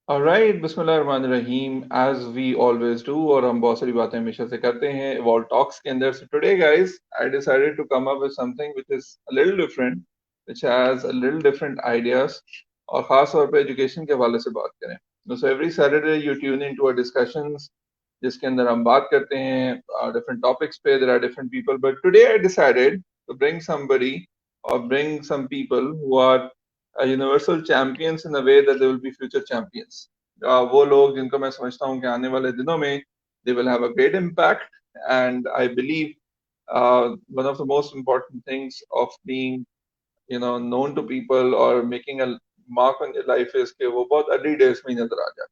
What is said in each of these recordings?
Alright, बिस्मिल्लाहिर्रहमानिर्रहीम as we always do और हम बहुत सारी बातें हमेशा से करते हैं Evolve Talks के अंदर. So today guys, I decided to come up with something which is a little different, which has a little different ideas और ख़ास तौर पे एजुकेशन के हवाले से बात करें. So every Saturday you tune into our discussions जिसके अंदर हम बात करते हैं different topics पे. There are different people, but today I decided to bring somebody or bring some people who are universal champions in a way that they will be future champions. वो लोग जिनको मैं समझता हूँ कि आने वाले दिनों में they will have a great impact and I believe one of the most important things of being known to people or making a mark on your life is कि वो बहुत early days में ही नजर आ जाए.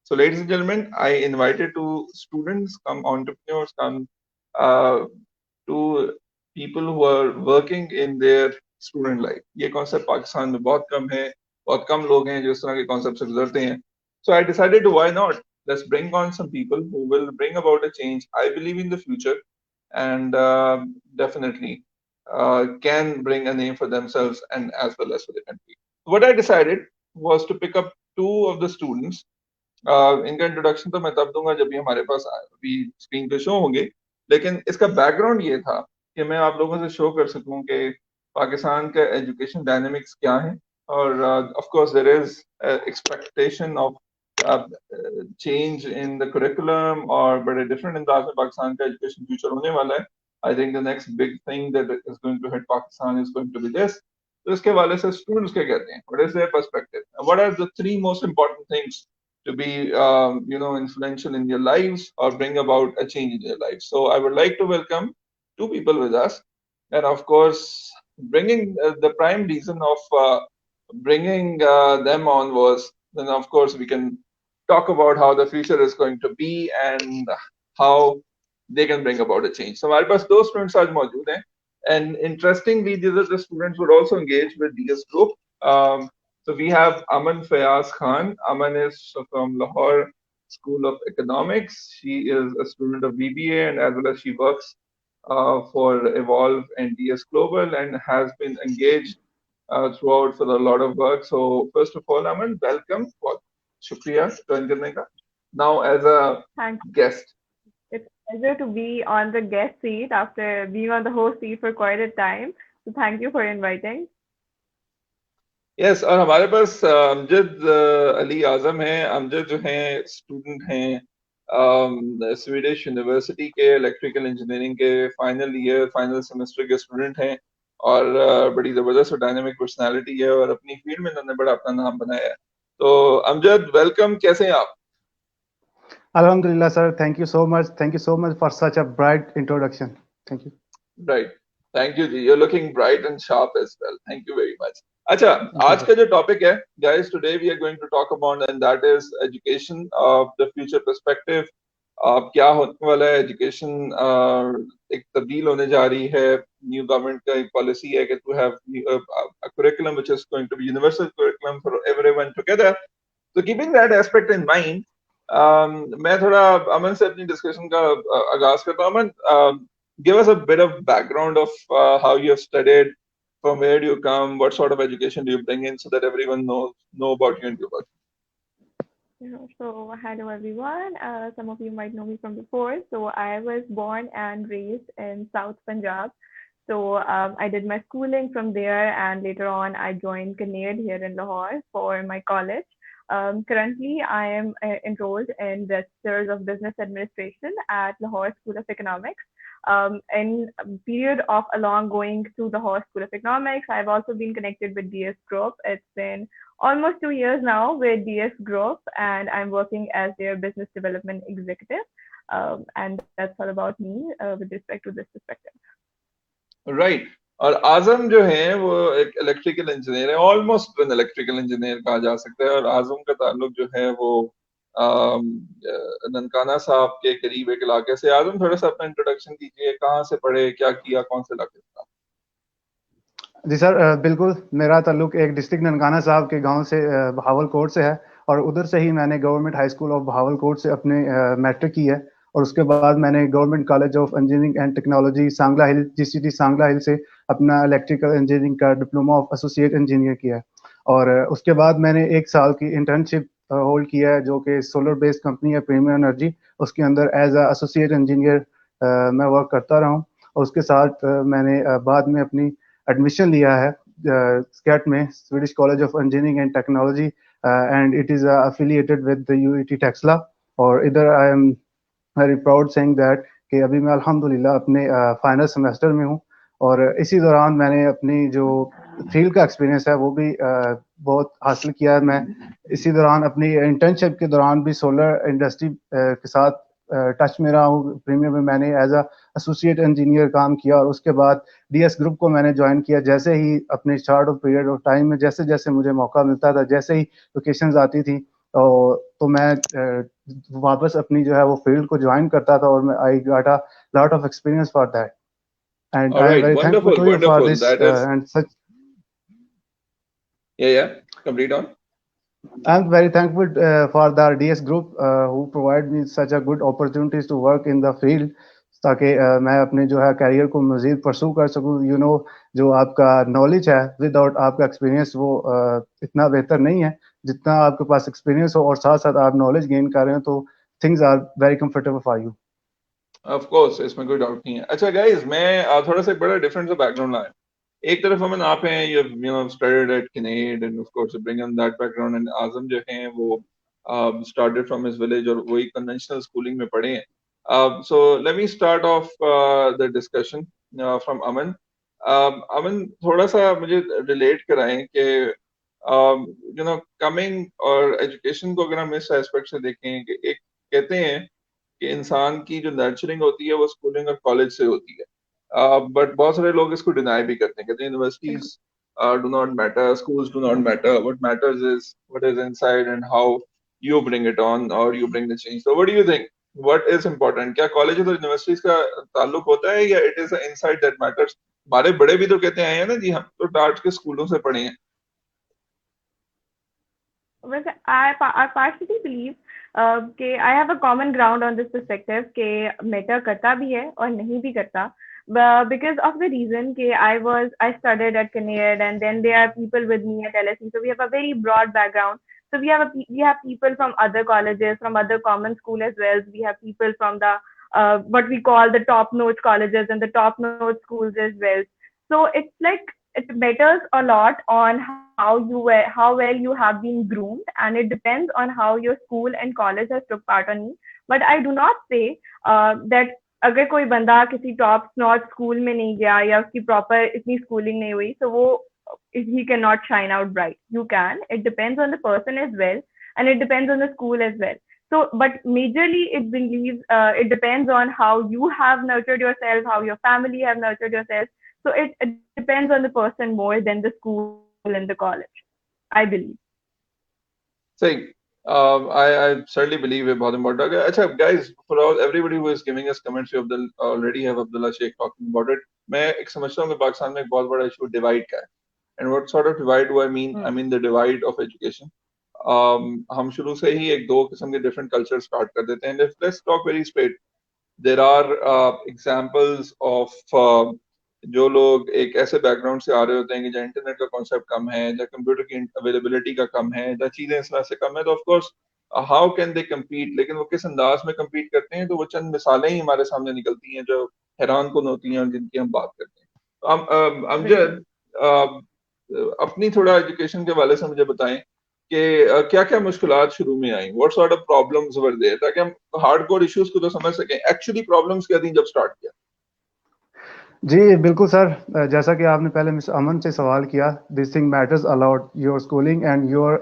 So ladies and gentlemen, I invited two students, come entrepreneurs, come uh, to people who are working in their student life. ये concept Pakistan में बहुत कम है, बहुत कम लोग हैं जो इस तरह के कॉन्सेप्ट से गुजरते हैं. So I decided to why not let's bring on some people who will bring about a change. I believe in the future and definitely can bring a name for themselves and as well as for the country. What I decided was to pick up two of the students. इनका introduction तो मैं तब दूंगा जब भी हमारे पास अभी screen पे शो होंगे, लेकिन इसका बैकग्राउंड ये था कि मैं आप लोगों से शो कर सकूं कि पाकिस्तान का एजुकेशन डायनेमिक्स क्या है. और of course there is expectation of change in the curriculum और बड़े डिफरेंट अंदाज में पाकिस्तान का एजुकेशन फ्यूचर होने वाला है. I think the next big thing that is going to hit Pakistan is going to be this. तो इसके हवाले से स्टूडेंट्स क्या कहते हैं, what is their perspective, what are the three most important things to be influential in your lives or bring about a change in your life. So I would like to welcome two people with us, and of course bringing the prime reason of bringing them on was then of course we can talk about how the future is going to be and how they can bring about a change. So हमारे पास दो students आज मौजूद हैं, and interestingly these are the students would also engage with DS group. So we have Aman Fayaz Khan. Aman is from Lahore School of Economics. She is a student of BBA and as well as she works for Evolve and DS Global and has been engaged throughout for a lot of work. So first of all, Aman, welcome. Shukriya join karne ka. Now as a Thanks. guest. It's a pleasure to be on the guest seat after being on the host seat for quite a time. So thank you for inviting. Yes, और हमारे पास अमजद अली आजम है. अमजद जो हैं student हैं Swedish university के electrical engineering के final year final semester के student हैं और बड़ी जबरदस्त और डायनामिक पर्सनालिटी है और अपनी फील्ड में उन्होंने बड़ा अपना नाम बनाया है. तो अमजद वेलकम, कैसे हैं आप? Alhamdulillah, sir. Thank you so much. Thank you so much for such a bright introduction. Thank you. Right. Thank you ji. You're looking bright and sharp as well. Thank you very much. अच्छा, आज का जो topic है guys, today we are going to talk about and that is education, the future perspective. क्या होने वाला है education, एक तब्दील होने जा रही है. न्यू गवर्नमेंट का एक पॉलिसी है कि to have a curriculum which is going to be universal curriculum for everyone together. So keeping that aspect in mind, मैं थोड़ा अमन से अपनी डिस्कशन का आगाज करता हूँ. अमन, give us a bit of background of how you have studied, from where do you come, what sort of education do you bring in so that everyone know about you and your work. So hello everyone. Some of you might know me from before. So I was born and raised in South Punjab. So I did my schooling from there, and later on I joined Kinnaird here in Lahore for my college. Currently, I am enrolled in Bachelor's of Business Administration at Lahore School of Economics. In a period of along going to the Lahore School of Economics, I've also been connected with DS Group. It's been almost 2 years now with DS Group, and I'm working as their business development executive. And that's all about me with respect to this perspective. Right. और आजम जो है वो एक electrical engineer है, almost an electrical engineer कहा जा सकता है. और आजम का ताल्लुक जो है वो ननकाना साहब के करीब एक इलाके से. आजम, थोड़ा सा अपना इंट्रोडक्शन दीजिए, कहाँ से पढ़े, क्या किया, कौन से इलाके से? जी सर, बिल्कुल. मेरा ताल्लुक एक डिस्ट्रिक्ट ननकाना साहब के गांव से बहावलकोट से है और उधर से ही मैंने government high school of Bahawalkot से अपने मैट्रिक की है और उसके बाद मैंने government college of engineering and technology Sangla Hill GCT Sangla Hill से अपना इलेक्ट्रिकल इंजीनियरिंग का डिप्लोमा ऑफ एसोसिएट इंजीनियर किया है. और उसके बाद मैंने 1 साल की इंटर्नशिप होल्ड किया है, जो कि सोलर बेस्ड कंपनी है प्रीमियर एनर्जी। उसके अंदर एज अ एसोसिएट इंजीनियर मैं वर्क करता रहा हूँ। और उसके साथ मैंने बाद में अपनी एडमिशन लिया है स्केट में, Swedish college of engineering and technology, and it is affiliated with the UET Taxila. और इधर I am very proud saying that कि अभी मैं अल्हम्दुलिल्लाह अपने फाइनल सेमेस्टर में हूँ। और इसी दौरान मैंने अपनी जो फील्ड का एक्सपीरियंस है वो भी बहुत हासिल किया है। मैं इसी दौरान अपनी इंटर्नशिप के दौरान भी सोलर इंडस्ट्री के साथ टच में रहा हूँ। प्रीमियर में मैंने एज अ एसोसिएट इंजीनियर काम किया, और उसके बाद डीएस ग्रुप को मैंने ज्वाइन किया। जैसे ही अपने start of period of time में जैसे जैसे मुझे मौका मिलता था, जैसे ही लोकेशंस आती थी, तो मैं वापस अपनी जो है वो फील्ड को ज्वाइन करता था, और मैं I got a lot of experience for that, and All I am right, very thankful wonderful, to you for wonderful. This That is, and such. yeah. Complete on. I'm very thankful for the DS group who provide me such a good opportunities to work in the field, ताकि मैं अपने जो है career को मजीद परसू कर सकूं। जो आपका नॉलेज है विदाउट आपका एक्सपीरियंस, वो इतना बेहतर नहीं है। जितना आपके पास एक्सपीरियंस हो और साथ साथ आप नॉलेज गेन कर रहे हो, तो things are very comfortable for you. Of course, इसमें कोई डाउट नहीं है। अच्छा गाइस, मैं थोड़ा सा एक बड़ा डिफरेंट सा बैकग्राउंड लाया। एक तरफ अमन आप हैं, you know studied at Kinnaid and of course you bring in that background, and आजम जो हैं वो started from his village और वही conventional schooling में पढ़े हैं। So let me start off the discussion from Aman. अमन थोड़ा सा मुझे रिलेट कराएं कि कमिंग और एजुकेशन को अगर हम इस एस्पेक्ट से देखें कि एक कहते हैं कि इंसान की जो नर्चरिंग होती है वो स्कूलिंग और कॉलेज से होती है, बट बहुत सारे लोग इसको डिनाई भी करते हैं, कहते हैं universities do not matter, schools do not matter, what matters is what is inside and how you bring it on और you bring the change. So what do you think, what is important? क्या college और universities का ताल्लुक होता है या it is inside that matters? हमारे बड़े भी तो कहते आए हैं ना जी, हम तो डार्ट के स्कूलों से पढ़े हैं। Well, I partially believe कि I have a common ground on this perspective कि matter करता भी है और नहीं भी करता, because of the reason कि I studied at Kinnaird, and then there are people with me at LSE, so we have a very broad background. So we have people from other colleges, from other common school as well. We have people from the what we call the top notch colleges and the top notch schools as well. So it's like it matters a lot on how well you have been groomed, and it depends on how your school and college has took part on you. But I do not say that अगर कोई बंदा किसी top not school में नहीं गया या उसकी proper इतनी स्कूलिंग नहीं हुई, तो वो he cannot shine out bright. You can. It depends on the person as well, and it depends on the school as well. So, but majorly it depends on how you have nurtured yourself, how your family have nurtured yourself. So it depends on the person more than the school and the college, I believe. सही। I certainly believe it बहुत important है। अच्छा guys, for everybody who is giving us comments, we already have Abdullah Sheikh talking about it. मैं एक समझता हूँ कि पाकिस्तान में एक बहुत बड़ा इशू डिवाइड का है। And what sort of divide do I mean? I mean the divide of education. हम शुरू से ही एक दो किस्म के different culture start कर देते हैं। Let's talk very straight. There are examples of जो लोग एक ऐसे बैकग्राउंड से आ रहे होते हैं कि जहाँ इंटरनेट का कॉन्सेप्ट कम है, जहाँ कंप्यूटर की अवेलेबिलिटी का कम है, जहाँ चीजें इस तरह से कम है, तो of course how can they compete? लेकिन वो किस अंदाज में कम्पीट करते हैं, तो वो चंद मिसालें ही हमारे सामने निकलती हैं जो हैरान कुन होती हैं और जिनकी हम बात करते हैं। तो अमजद, अपनी थोड़ा एजुकेशन के हवाले से मुझे बताएं कि क्या क्या मुश्किलात शुरू में आई, what sort of problems were there, ताकि हम हार्डकोर इश्यूज को तो समझ सकें। एक्चुअली प्रॉब्लम्स क्या थी जब स्टार्ट किया? जी बिल्कुल सर, जैसा कि आपने पहले मिस अमन से सवाल किया, this thing matters a lot, your schooling and your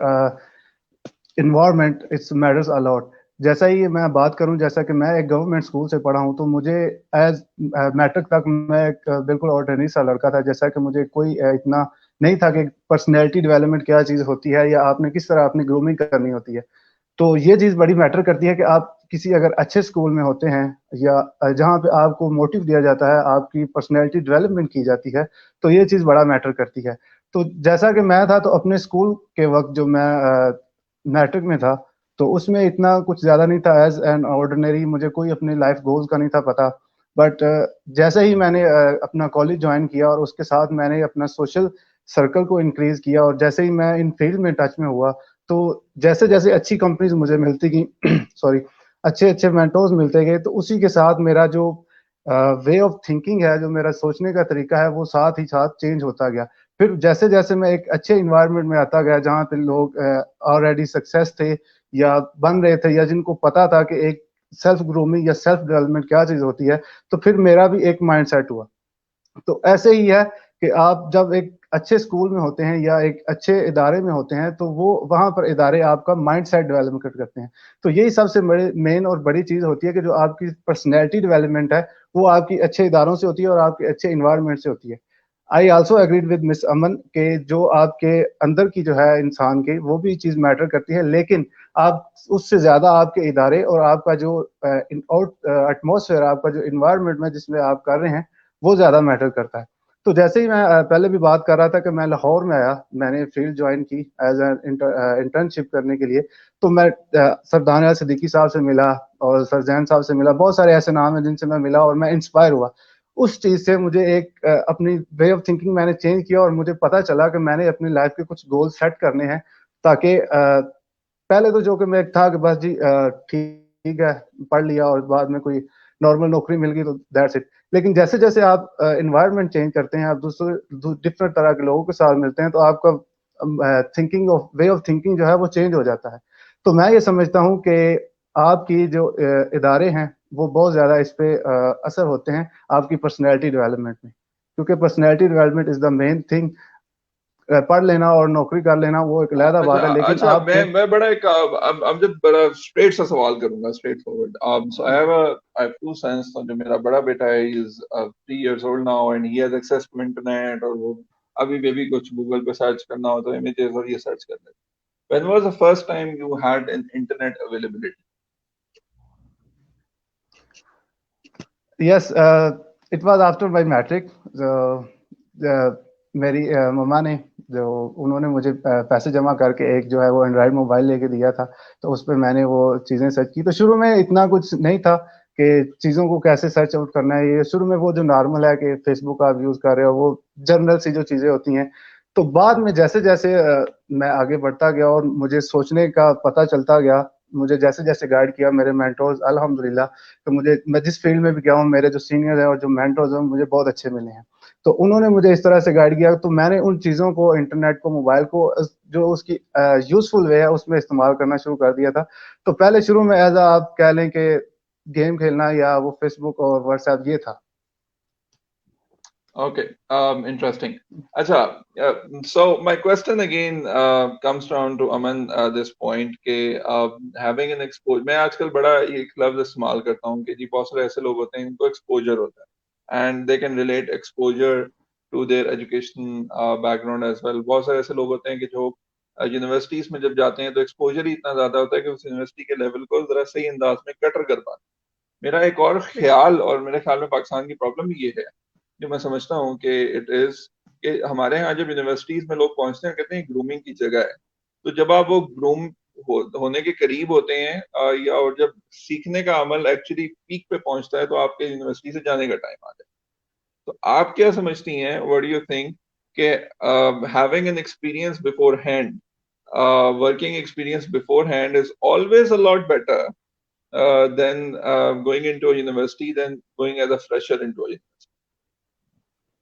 environment, it's matters a lot. जैसा ही मैं बात करूं, जैसा कि मैं एक गवर्नमेंट स्कूल से पढ़ा हूं, तो मुझे एज मैट्रिक तक मैं एक बिल्कुल ऑर्डिनरी सा लड़का था। जैसा कि मुझे कोई इतना नहीं था कि पर्सनैलिटी डेवलपमेंट क्या चीज़ होती है या आपने किस तरह अपनी ग्रूमिंग करनी होती है। तो ये चीज़ बड़ी मैटर करती है कि आप किसी अगर अच्छे स्कूल में होते हैं या जहाँ पे आपको मोटिव दिया जाता है, आपकी पर्सनैलिटी डेवलपमेंट की जाती है, तो ये चीज़ बड़ा मैटर करती है। तो जैसा कि मैं था, तो अपने स्कूल के वक्त जो मैं मैट्रिक में था, तो उसमें इतना कुछ ज़्यादा नहीं था। एज एन ऑर्डिनरी मुझे कोई अपने लाइफ गोल्स का नहीं था पता। बट जैसे ही मैंने अपना कॉलेज ज्वाइन किया और उसके साथ मैंने अपना सोशल सर्कल को इंक्रीज किया, और जैसे ही मैं इन फील्ड में टच में हुआ, तो जैसे जैसे अच्छी कंपनीज मुझे मिलती गई सॉरी, अच्छे अच्छे मेंटोर्स मिलते गए, तो उसी के साथ मेरा जो वे ऑफ थिंकिंग है, जो मेरा सोचने का तरीका है, वो साथ ही साथ चेंज होता गया। फिर जैसे जैसे मैं एक अच्छे इन्वायरमेंट में आता गया, जहाँ पे लोग ऑलरेडी सक्सेस थे या बन रहे थे, या जिनको पता था कि एक सेल्फ ग्रूमिंग या सेल्फ डेवलपमेंट क्या चीज होती है, तो फिर मेरा भी एक माइंड सेट हुआ। तो ऐसे ही है कि आप जब एक अच्छे स्कूल में होते हैं या एक अच्छे इदारे में होते हैं, तो वो वहां पर इदारे आपका माइंड सेट डेवलपमेंट करते हैं। तो यही सबसे बड़े मेन और बड़ी चीज होती है कि जो आपकी पर्सनैलिटी डेवलपमेंट है, वो आपकी अच्छे इदारों से होती है और आपके अच्छे इन्वायरमेंट से होती है। I also agreed with miss Aman के जो आपके अंदर की जो है इंसान की, वो भी चीज मैटर करती है, लेकिन आप उससे ज्यादा आपके इदारे और आपका जो एटमोसफेयर, आपका जो इन्वायरमेंट में जिसमें आप कर रहे हैं, वो ज्यादा मैटर करता है। तो जैसे ही मैं पहले भी बात कर रहा था कि मैं लाहौर में आया, मैंने फील्ड ज्वाइन की एज एन इंटर्नशिप करने के लिए। तो मैं सर दानियाल सिद्दीकी साहब से मिला और सर जैन साहब से मिला, बहुत सारे ऐसे नाम हैं जिनसे मैं मिला और मैं इंस्पायर हुआ। उस चीज से मुझे एक अपनी वे ऑफ थिंकिंग मैंने चेंज किया, और मुझे पता चला कि मैंने अपनी लाइफ के कुछ गोल सेट करने हैं, ताकि पहले तो जो कि मैं था कि बस जी ठीक है, पढ़ लिया और बाद में कोई नॉर्मल नौकरी मिल गई तो दैट्स इट। लेकिन जैसे जैसे आप इन्वायरमेंट चेंज करते हैं, आप दूसरे डिफरेंट तरह के लोगों के साथ मिलते हैं, तो आपका thinking of way of thinking जो है वो चेंज हो जाता है। तो मैं ये समझता हूँ कि आपकी जो इदारे हैं, वो बहुत ज्यादा इस पे असर होते हैं आपकी पर्सनैलिटी डेवलपमेंट में, क्योंकि personality development is the main thing. पढ़ लेना और नौकरी कर लेना वो एक अलहदा अच्छा बात है, लेकिन अच्छा, आपको मैं बड़ा एक अब जब बड़ा स्ट्रेट सा सवाल करूंगा, straightforward. So I have two sons. तो जो मेरा बड़ा बेटा है, he is 3 years old now and he has access to internet, और वो अभी भी कुछ गूगल पे सर्च करना हो तो इमेजेस और ये सर्च कर लेते। When was the first time you had an internet availability? Yes, it was after my matric. मेरी मम्मा ने, जो उन्होंने मुझे पैसे जमा करके एक जो है वो एंड्रॉयड मोबाइल लेके दिया था, तो उस पर मैंने वो चीज़ें सर्च की। तो शुरू में इतना कुछ नहीं था कि चीज़ों को कैसे सर्च आउट करना है। ये शुरू में वो जो नॉर्मल है कि फेसबुक आप यूज़ कर रहे हो, वो जनरल सी जो चीज़ें होती हैं। तो बाद में जैसे जैसे मैं आगे बढ़ता गया और मुझे सोचने का पता चलता गया, मुझे जैसे जैसे गाइड किया मेरे मेंटोर्स, अल्हम्दुलिल्लाह। तो मुझे, मैं जिस फील्ड में भी गया हूँ, मेरे जो सीनियर हैं और जो मेंटर्स हैं मुझे बहुत अच्छे मिले हैं। तो उन्होंने मुझे इस तरह से गाइड किया, तो मैंने उन चीज़ों को, इंटरनेट को, मोबाइल को, जो उसकी यूजफुल वे है उसमें इस्तेमाल करना शुरू कर दिया था। तो पहले शुरू में एज आप कह लें कि गेम खेलना या वो फेसबुक और व्हाट्सएप ये था। Okay, interesting. Acha, so my question again comes down to Aman, this point के having an exposure, मैं आजकल बड़ा एक लफ्ज इस्तेमाल करता हूँ कि जी बहुत सारे ऐसे लोग होते हैं जिनको एक्सपोजर होता है, and they can relate exposure to their education background as well. बहुत सारे ऐसे लोग होते हैं कि जो यूनिवर्सिटीज में जब जाते हैं तो एक्सपोजर ही इतना ज्यादा होता है कि उस यूनिवर्सिटी के लेवल को जरा सही अंदाज में कटर कर पाते हैं। मेरा एक और ख्याल, और मेरे ख्याल में पाकिस्तान की प्रॉब्लम ये है, जो मैं समझता हूँ कि इट इज कि हमारे यहाँ जब यूनिवर्सिटीज में लोग पहुंचते हैं, कहते हैं ग्रूमिंग की जगह है। तो जब आप वो होने के करीब होते हैं, या और जब सीखने का अमल एक्चुअली पीक पे पहुंचता है, तो आपके यूनिवर्सिटी से जाने का टाइम आ जाए। तो आप क्या समझती हैं, व्हाट डू यू थिंक कि having an experience before hand, working experience beforehand is always a lot better than going into a university than going as a fresher into a university?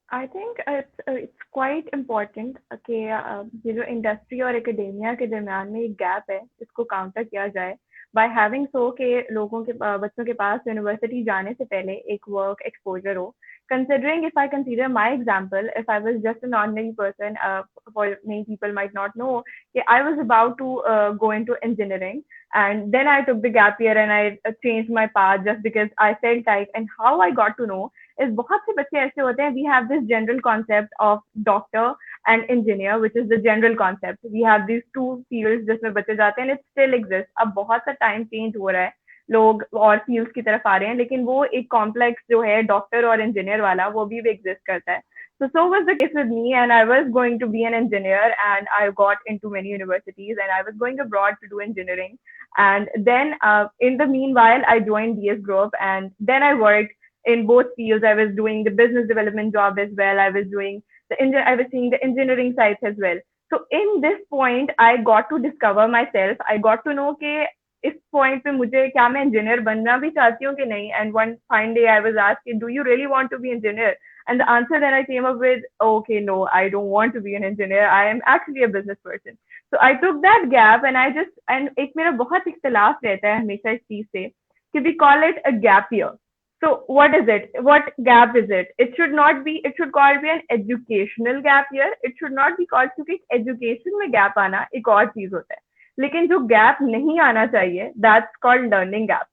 I think it's quite important कि ये जो industry और academia के दरमियान में एक gap है, इसको काउंटर किया जाए by having so के लोगों के बच्चों के पास यूनिवर्सिटी जाने से पहले एक वर्क एक्सपोजर हो. Considering, if I consider my example, if I was just an ordinary person, for many people might not know, I was about to go into engineering, and then I took the gap year and I changed my path just because I felt like, and how I got to know is बहुत से बच्चे ऐसे होते हैं, we have this general concept of doctor and engineer, which is the general concept. We have these two fields जिसमें बच्चे जाते हैं, and it still exists. अब बहुत सा टाइम चेंज हो रहा है, लोग और फील्ड्स की तरफ आ रहे हैं, लेकिन वो एक कॉम्प्लेक्स जो है डॉक्टर और इंजीनियर वाला, वो भी एग्जिस्ट करता है. So was the case with me, and I was going to be an engineer, and I got into many universities, and I was going abroad to do engineering. And then in the meanwhile, I joined DS Group, and then I worked in both fields. I was doing the business development job as well. I was doing I was seeing the engineering sides as well. So in this point, I got to discover myself. I got to know कि इस point पे मुझे क्या मैं engineer बनना भी चाहती हूँ कि नहीं. And one fine day I was asked, do you really want to be engineer? And the answer that I came up with, okay, no, I don't want to be an engineer. I am actually a business person. So I took that gap and and एक मेरा बहुत इख्तिलाफ रहता है हमेशा इस चीज से कि we call it a gap year. So what is it? What gap is it? It should not be, it should called be an educational gap year. It should not be called, क्योंकि education में gap आना एक और चीज होता है. लेकिन जो gap नहीं आना चाहिए, that's called learning gap.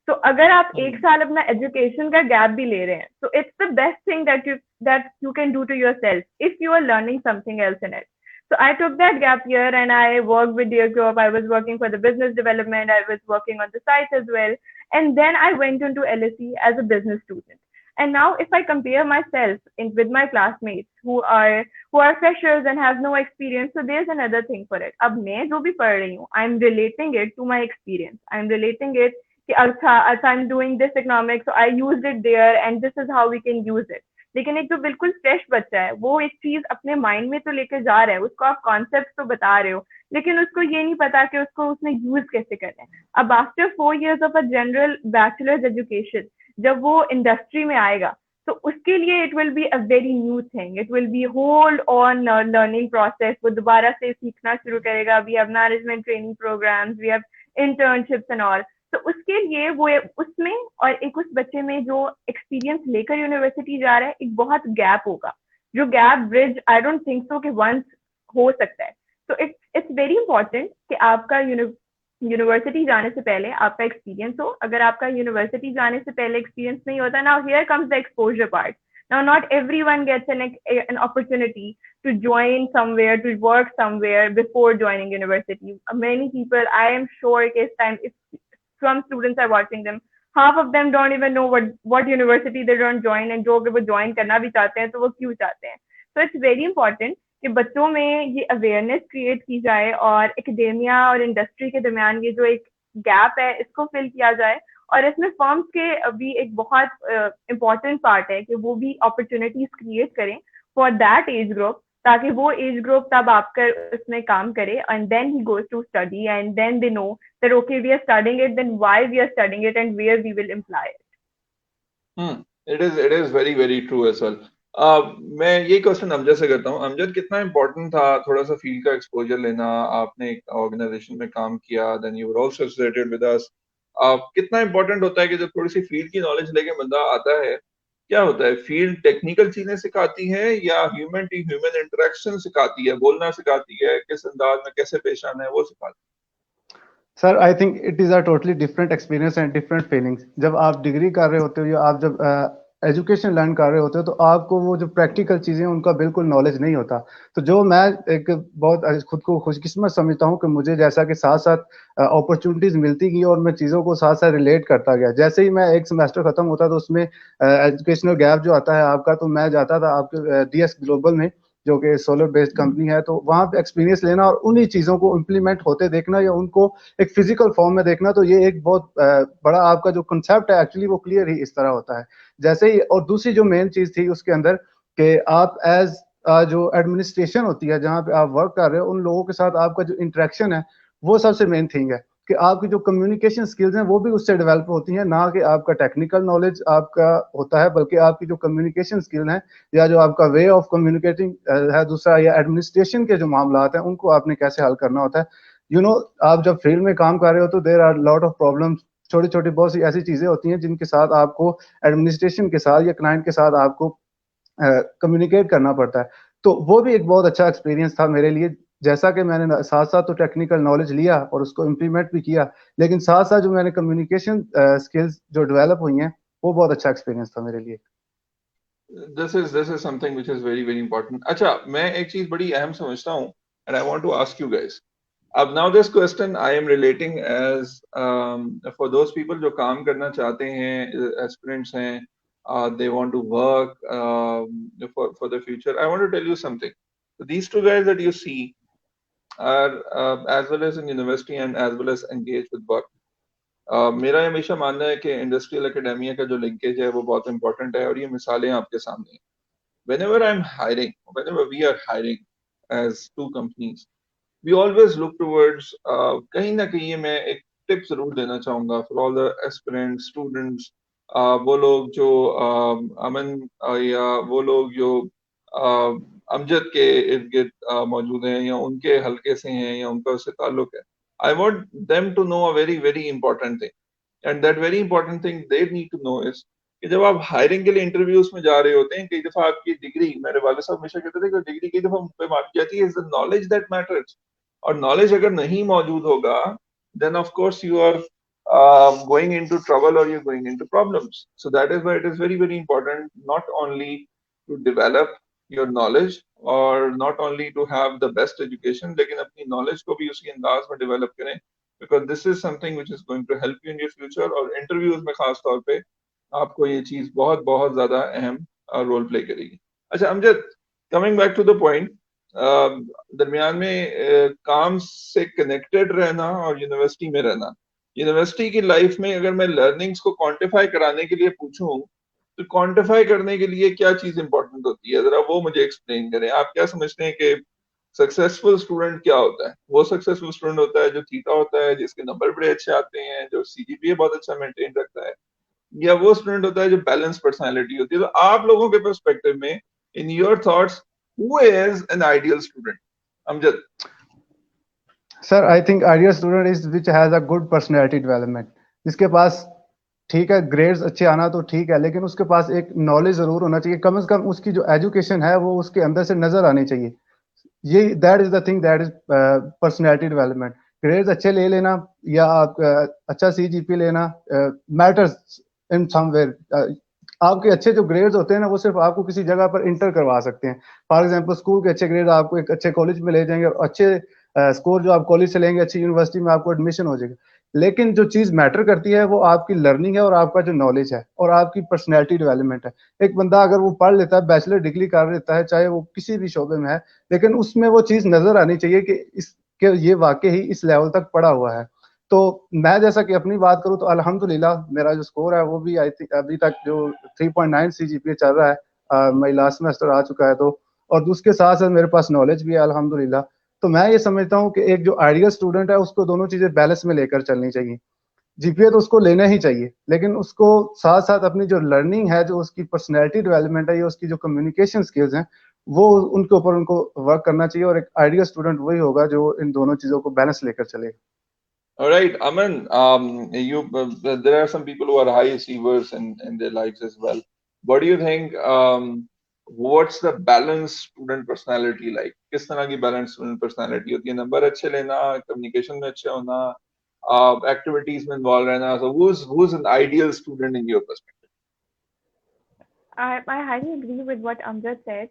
तो अगर आप एक साल अपना एजुकेशन का गैप भी ले रहे हैं, so it's the best thing that you can do to yourself if you are learning something else in it. So I took that gap year and I worked with Dear Group. I was working for the business development. I was working on the site as well. And then I went into LSE as a business student. And now if I compare myself with my classmates who are freshers and have no experience, so there's another thing for it. अब मैं जो भी पढ़ रही हूँ, I'm relating it to my experience. I'm relating it कि अच्छा I'm doing this economics, so I used it there and this is how we can use it. लेकिन एक जो बिल्कुल फ्रेश बच्चा है, वो एक चीज अपने माइंड में तो लेके जा रहा है, उसको आप कॉन्सेप्ट तो बता रहे हो, लेकिन उसको ये नहीं पता कि उसको उसने यूज कैसे करना है. अब after 4 years of a general bachelors education, जब वो इंडस्ट्री में आएगा, तो उसके लिए it will be a very new thing. It will be hold on learning process. वो दोबारा से सीखना शुरू करेगा. We have management training programmes, we have internships and all. तो उसके लिए वो उसमें और एक उस बच्चे में जो एक्सपीरियंस लेकर यूनिवर्सिटी जा रहा है, एक बहुत गैप होगा, जो gap bridge I don't think so कि वंस हो सकता है. तो इट्स वेरी इंपॉर्टेंट कि आपका यूनिवर्सिटी जाने से पहले आपका एक्सपीरियंस हो. अगर आपका यूनिवर्सिटी जाने से पहले एक्सपीरियंस नहीं होता, now here comes the exposure part. Now, not everyone gets an opportunity to join somewhere, to work somewhere before joining university. Many people, I am sure, if some students are watching them, half of them don't even know what university they don't join, and जो अगर वो join करना भी चाहते हैं तो वो क्यों चाहते हैं. So it's very important कि बच्चों में ये अवेयरनेस क्रिएट की जाए और एकेडेमिया और इंडस्ट्री के दरमियान ये जो एक गैप है इसको फिल किया जाए. और इसमें फर्म्स के भी एक बहुत इम्पोर्टेंट पार्ट है कि वो भी अपॉर्चुनिटीज क्रिएट करें फॉर दैट एज ग्रुप, ताकि वो एज ग्रुप तब आपकर उसमें काम करे and then he goes to study and then they know that okay we are studying it, then why we are studying it and where we will imply it. It is very very true as well. मैं ये question Amjad से करता हूँ. अमजद, कितना important था थोड़ा सा field का एक्सपोजर लेना? आपने एक ऑर्गेनाइजेशन में काम किया, then you were also associated with us. कितना इम्पोर्टेंट होता है कि जब थोड़ी सी फील्ड की नॉलेज लेके बंदा आता है, क्या होता है, फील्ड टेक्निकल चीजें सिखाती है या ह्यूमन टू ह्यूमन इंटरेक्शन सिखाती है, बोलना सिखाती है, किस अंदाज में कैसे पेश आना है वो सिखाती है? Sir I think it is a totally different experience and different feelings. जब आप डिग्री कर रहे होते हो या आप जब एजुकेशन लर्न कर रहे होते हो तो आपको वो जो प्रैक्टिकल चीजें उनका बिल्कुल नॉलेज नहीं होता. तो जो मैं एक बहुत खुद को खुशकिस्मत समझता हूँ कि मुझे जैसा कि साथ साथ अपॉर्चुनिटीज मिलती गई और मैं चीजों को साथ साथ रिलेट करता गया. जैसे ही मैं एक सेमेस्टर खत्म होता तो उसमें एजुकेशनल गैप जो आता है आपका, तो मैं जाता था आपके डीएस ग्लोबल में जो कि सोलर बेस्ड कंपनी है, तो वहां पे एक्सपीरियंस लेना और उन्हीं चीजों को इम्प्लीमेंट होते देखना या उनको एक फिजिकल फॉर्म में देखना, तो ये एक बहुत बड़ा आपका जो कंसेप्ट है एक्चुअली वो क्लियर ही इस तरह होता है. जैसे ही और दूसरी जो मेन चीज थी उसके अंदर कि आप एज जो एडमिनिस्ट्रेशन होती है जहाँ पे आप वर्क कर रहे हो, उन लोगों के साथ आपका जो इंटरेक्शन है वो सबसे मेन थिंग है कि आपकी जो कम्युनिकेशन स्किल्स हैं वो भी उससे डेवलप होती हैं. ना कि आपका टेक्निकल नॉलेज आपका होता है, बल्कि आपकी जो कम्युनिकेशन स्किल हैं या जो आपका वे ऑफ कम्युनिकेटिंग है दूसरा, या एडमिनिस्ट्रेशन के जो मामला हैं उनको आपने कैसे हल करना होता है. यू नो, आप जब फील्ड में काम कर रहे हो तो there are lot of problems, छोटी छोटी बहुत सी ऐसी चीजें होती हैं जिनके साथ आपको एडमिनिस्ट्रेशन के साथ या क्लाइंट के साथ आपको कम्युनिकेट करना पड़ता है. तो वो भी एक बहुत अच्छा एक्सपीरियंस था मेरे लिए. जैसा कि मैंने साथ साथ तो टेक्निकल नॉलेज लिया और उसको इम्प्लीमेंट भी किया, लेकिन साथ साथ जो मैंने कम्युनिकेशन स्किल्स जो डेवलप हुई हैं वो बहुत अच्छा एक्सपीरियंस था मेरे लिए. This is something which is very very important. अच्छा, मैं एक चीज बड़ी अहम समझता हूँ and I want to ask you guys. अब now this question I am relating as for those people जो काम करना चाहते हैं, aspirants हैं, they want to work for the future. I want to tell you something. So these two guys that you see are as well as in university and as well as engaged with work. मेरा हमेशा मानना है कि industrial academia का जो linkage है वो बहुत इंपॉर्टेंट है और ये मिसालें आपके सामने हैं. whenever I'm hiring, whenever we are hiring as two companies, we always look towards कहीं ना कहीं ये मैं एक टिप जरूर देना चाहूंगा for all the aspirants students, वो लोग जो अमन या वो लोग जो अमजद के इर्द गिर्द मौजूद हैं या उनके हलके से हैं या उनका उससे ताल्लुक है, I want them to know a very very important thing, and that very important thing they need to know is कि जब आप हायरिंग के लिए इंटरव्यूज में जा रहे होते हैं, कई दफा आपकी डिग्री, मेरे वाले साहब हमेशा कहते थे कि डिग्री कई दफा मुझ पे मांगी जाती है, is the knowledge that matters. और नॉलेज अगर नहीं मौजूद होगा, then of course you are going into trouble or you're going into problems. So that is why it is very very important not only to develop your knowledge or not only to have the best education, लेकिन अपनी knowledge को भी उसी अंदाज में develop करें, because this is something which is going to help you in your future। और interviews में खास तौर पे आपको ये चीज बहुत बहुत ज्यादा अहम रोल प्ले करेगी। अच्छा Amjad, coming back to the point, दरमियान में काम से कनेक्टेड रहना और यूनिवर्सिटी में रहना, यूनिवर्सिटी की लाइफ में अगर मैं लर्निंग्स को क्वांटिफाई कराने के लिए पूछूं, तो क्वांटिफाई करने के लिए क्या चीज इंपॉर्टेंट होती है, जरा वो मुझे एक्सप्लेन करें। आप क्या समझते हैं कि सक्सेसफुल स्टूडेंट क्या होता है? वो सक्सेसफुल स्टूडेंट होता है जो थीटा होता है, जिसके नंबर बड़े अच्छे आते हैं, जो सीजीपीए बहुत अच्छा मेंटेन रखता है, या वो स्टूडेंट होता है जो बैलेंस पर्सनालिटी होती है? तो आप लोगों के पर्सपेक्टिव में, in your thoughts, who is an ideal student? Amjad. Sir I think ideal student is which has a good personality development, जिसके पास ठीक है ग्रेड्स अच्छे आना तो ठीक है, लेकिन उसके पास एक नॉलेज जरूर होना चाहिए, कम से कम उसकी जो एजुकेशन है वो उसके अंदर से नजर आनी चाहिए। ये that is the thing, that is personality development. Grades अच्छे ले लेना या आप अच्छा सीजीपी लेना मैटर्स इन समवेयर। आपके अच्छे जो ग्रेड्स होते हैं ना, वो सिर्फ आपको किसी जगह पर इंटर करवा सकते हैं। फॉर एग्जांपल स्कूल के अच्छे ग्रेड आपको एक अच्छे कॉलेज में ले जाएंगे, और अच्छे स्कोर जो आप कॉलेज से लेंगे अच्छी यूनिवर्सिटी में आपको एडमिशन हो जाएगा। लेकिन जो चीज मैटर करती है वो आपकी लर्निंग है और आपका जो नॉलेज है और आपकी पर्सनैलिटी डेवलपमेंट है। एक बंदा अगर वो पढ़ लेता है, बैचलर डिग्री कर लेता है, चाहे वो किसी भी शोबे में है, लेकिन उसमें वो चीज नजर आनी चाहिए कि इस कि ये वाकई ही इस लेवल तक पढ़ा हुआ है। तो मैं जैसा कि अपनी बात करूं तो अल्हम्दुलिल्लाह मेरा जो स्कोर है वो भी आई थिंक अभी तक जो 3.9 सीजीपीए चल रहा है। मेरी लास्ट सेमेस्टर आ चुका है, तो और उसके साथ साथ मेरे पास नॉलेज भी है अल्हम्दुलिल्लाह। तो मैं ये समझता हूँ कि एक जो आइडियल स्टूडेंट है उसको दोनों चीजें बैलेंस में लेकर चलनी चाहिए। जीपीए तो उसको लेना ही चाहिए, लेकिन उसको साथ साथ अपनी जो लर्निंग है, जो उसकी पर्सनैलिटी डेवलपमेंट है, या उसकी जो कम्युनिकेशन स्किल्स हैं, वो उनके ऊपर उनको वर्क करना चाहिए। और एक आइडियल स्टूडेंट वही होगा जो इन दोनों चीजों को बैलेंस लेकर चलेगा। All right, Aman, you there are some people who are high achievers in their lives as well. What do you think? What's the balanced student personality like? किस तरह की balanced student personality होती है? Number अच्छे लेना, communication में अच्छे होना, activities में involved रहना. So who's an ideal student in your perspective? I highly agree with what Amjad said.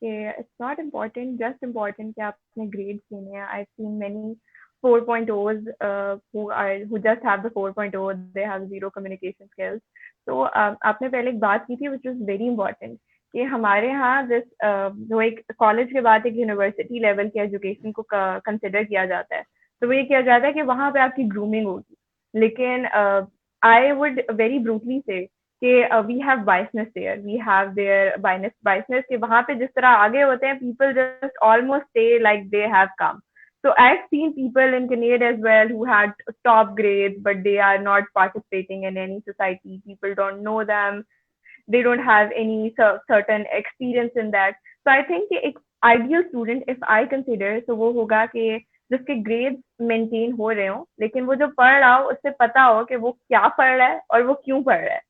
It's not important, just important कि आपने grades लेने हैं. I've seen many 4.0s who just have the 4.0, they have zero communication skills. So आपने पहले एक बात की थी which was very important कि हमारे यहाँ जो एक कॉलेज के बाद एक यूनिवर्सिटी लेवल के एजुकेशन को कंसिडर किया जाता है, तो वो ये किया जाता है कि वहाँ पे आपकी ग्रूमिंग होगी। लेकिन आई वुड वेरी ब्रूटली से कि we have biasness there, we have their biasness के वहां पे जिस तरह आगे होते हैं, people just almost stay like they have come. So I've seen people in Canada as well who had top grades, but they are not participating in any society. People don't know them. They don't have any certain experience in that. So I think कि एक ideal student, if I consider, तो वो होगा कि जिसके grades maintain हो रहे हो, लेकिन वो जो पढ़ रहा हो उससे पता हो कि वो क्या पढ़ रहा है और वो क्यों पढ़ रहा है,